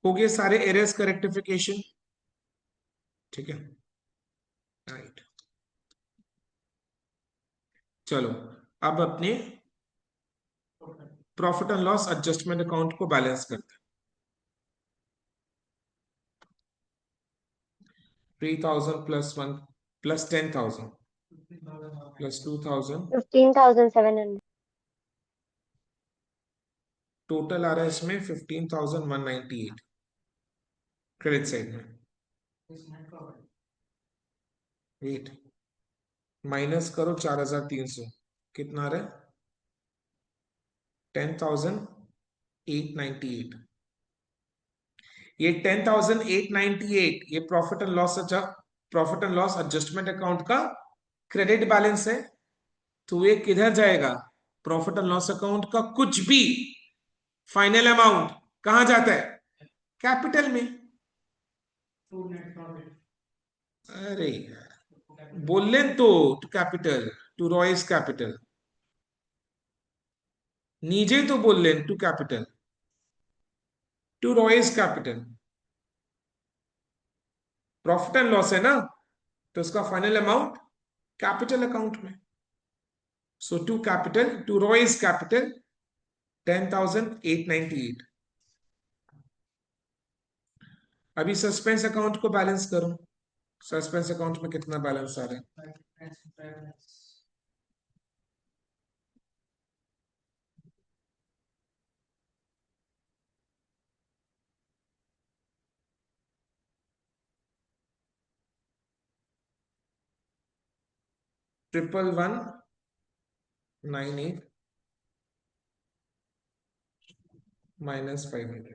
हो गए सारे errors का rectification, ठीक है, right. चलो अब अपने profit and loss adjustment account को बैलेंस करते हैं। 3,000 प्लस 1 प्लस 10,000 प्लस 2,000, 15,700. टोटल आ रहा है इसमें 15,198 क्रेडिट साइड में। वेट, माइनस करो 4,300, कितना आ रहा है? 10,898। ये 10,898 ये profit and loss adjustment account का क्रेडिट बैलेंस है। तो ये किधर जाएगा? प्रॉफिट एंड लॉस अकाउंट का कुछ भी फाइनल अमाउंट कहां जाता है? कैपिटल में। अरे बोल लें तो to capital, to Roy's capital, नीचे तो बोल लें to capital, to Roy's capital. Profit and loss है ना, तो उसका फाइनल अमाउंट कैपिटल अकाउंट में। So to capital, to Roy's capital 10,898। अभी सस्पेंस अकाउंट को बैलेंस करो, सस्पेंस अकाउंट में कितना बैलेंस आ रहा है? Triple 1,198 minus 500,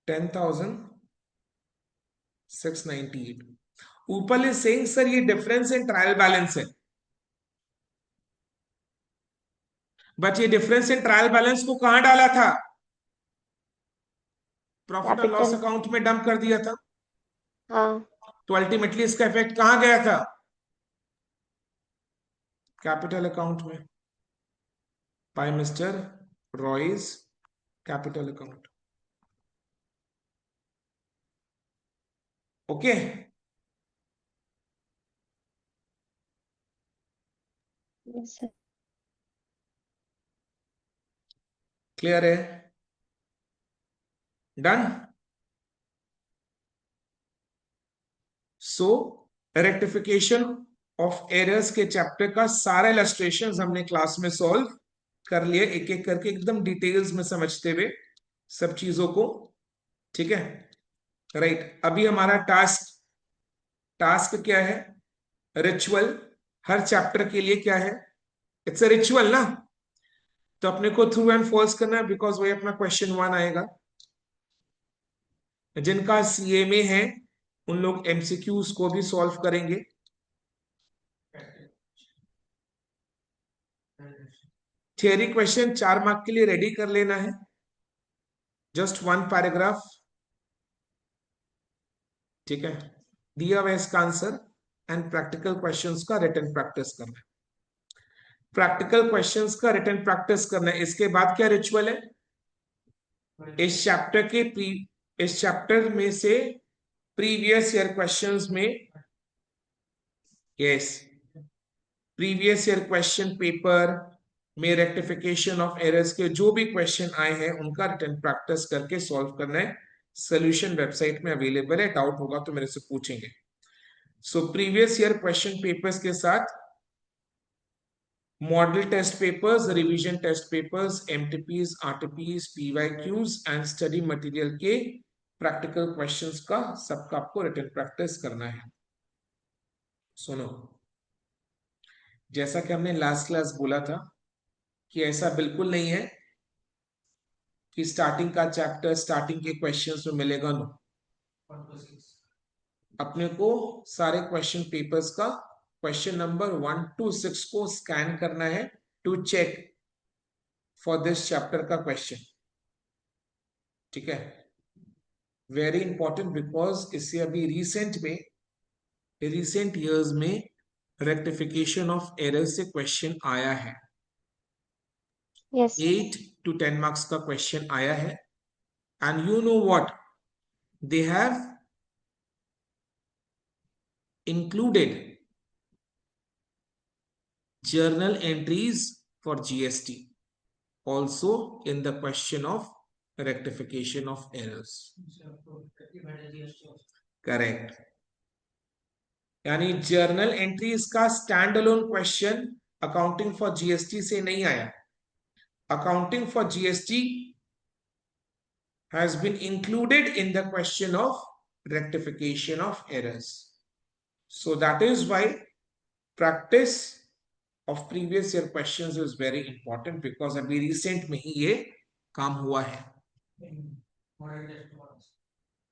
10,698। ऊपर इज सेइंग सर ये डिफरेंस इन ट्रायल बैलेंस है, बट ये डिफरेंस इन ट्रायल बैलेंस को कहां डाला था? Profit and loss Capital. Account में डंप कर दिया था। हाँ. तो अल्टीमेटली इसका इफेक्ट कहां गया था? कैपिटल अकाउंट में, by mister Roy's capital account. Okay, Yes, sir. Clear है? Done. So rectification of errors के चैप्टर का सारा इलस्ट्रेशन हमने क्लास में सॉल्व कर लिए, एक एक करके एकदम डिटेल्स में समझते हुए सब चीजों को, ठीक है, राइट। अभी हमारा टास्क, टास्क क्या है? रिचुअल। हर चैप्टर के लिए क्या है? इट्स अ रिचुअल ना, तो अपने को ट्रू एंड फॉल्स करना है, बिकॉज वही अपना क्वेश्चन 1 आएगा। जिनका सीए में है उन लोग एमसीक्यूज को भी सॉल्व करेंगे। थियरी क्वेश्चन 4 मार्क के लिए रेडी कर लेना है, जस्ट 1 पैराग्राफ, ठीक है, दिया हुआ इसका आंसर एंड प्रैक्टिकल क्वेश्चंस का रिटन प्रैक्टिस करना है। प्रैक्टिकल क्वेश्चंस का रिटन प्रैक्टिस करना है। इसके बाद क्या रिचुअल है? इस चैप्टर के इस चैप्टर में से प्रीवियस ईयर क्वेश्चंस में, yes, previous year question paper में रेक्टिफिकेशन ऑफ एरर्स के जो भी क्वेश्चन आए हैं उनका रिटन प्रैक्टिस करके सॉल्व करना है। सोल्यूशन वेबसाइट में अवेलेबल है, डाउट होगा तो मेरे से पूछेंगे। So previous year question papers के साथ model test papers, revision test papers, MTPs, RTPs, PYQs and study material के प्रैक्टिकल क्वेश्चंस का सबका आपको रिटन प्रैक्टिस करना है। सुनो, जैसा कि हमने लास्ट क्लास बोला था कि ऐसा बिल्कुल नहीं है कि स्टार्टिंग का चैप्टर स्टार्टिंग के क्वेश्चंस में मिलेगा? नो, अपने को सारे क्वेश्चन पेपर्स का क्वेश्चन नंबर 1 to 6 को स्कैन करना है to check for this chapter का क्वेश्चन। ठीक है, वेरी इंपॉर्टेंट, बिकॉज इससे अभी रिसेंट ईयर्स में रेक्टिफिकेशन ऑफ एरर से क्वेश्चन आया है। Yes. 8 to 10 मार्क्स का क्वेश्चन आया है। And you know what they have included journal entries for GST also in the question of rectification of errors. Correct. यानी जर्नल एंट्रीज का stand alone question accounting for GST से नहीं आया। Accounting for GST has been included in the question of rectification of errors. So that is why practice of previous year questions is very important, because अभी recent में ही ये काम हुआ है।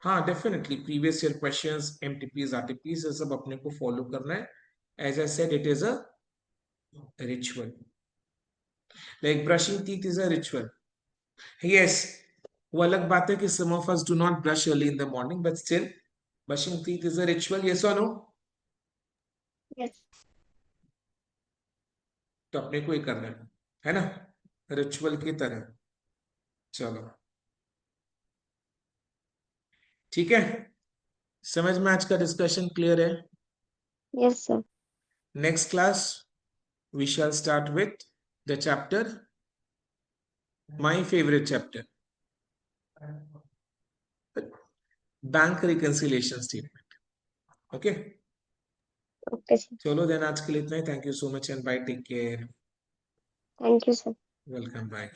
हाँ, definitely previous year questions, MTPs, RTPs, ये सब अपने को फॉलो करना है। As I said, it is a ritual, like brushing teeth is a ritual. Yes, वो अलग बात है कि some of us do not brush early in the morning, but still brushing teeth is a ritual. Yes और no? Yes. तो अपने को ही करना है ना, रिचुअल की तरह। चलो ठीक है, समझ में आज का डिस्कशन क्लियर है? Yes, sir. Next class we shall start with the chapter, my favorite chapter, bank reconciliation statement. Okay, Okay, sir. चलो देन आज के लिए इतना ही। Thank you so much and bye, take care, Thank you, sir. Welcome back.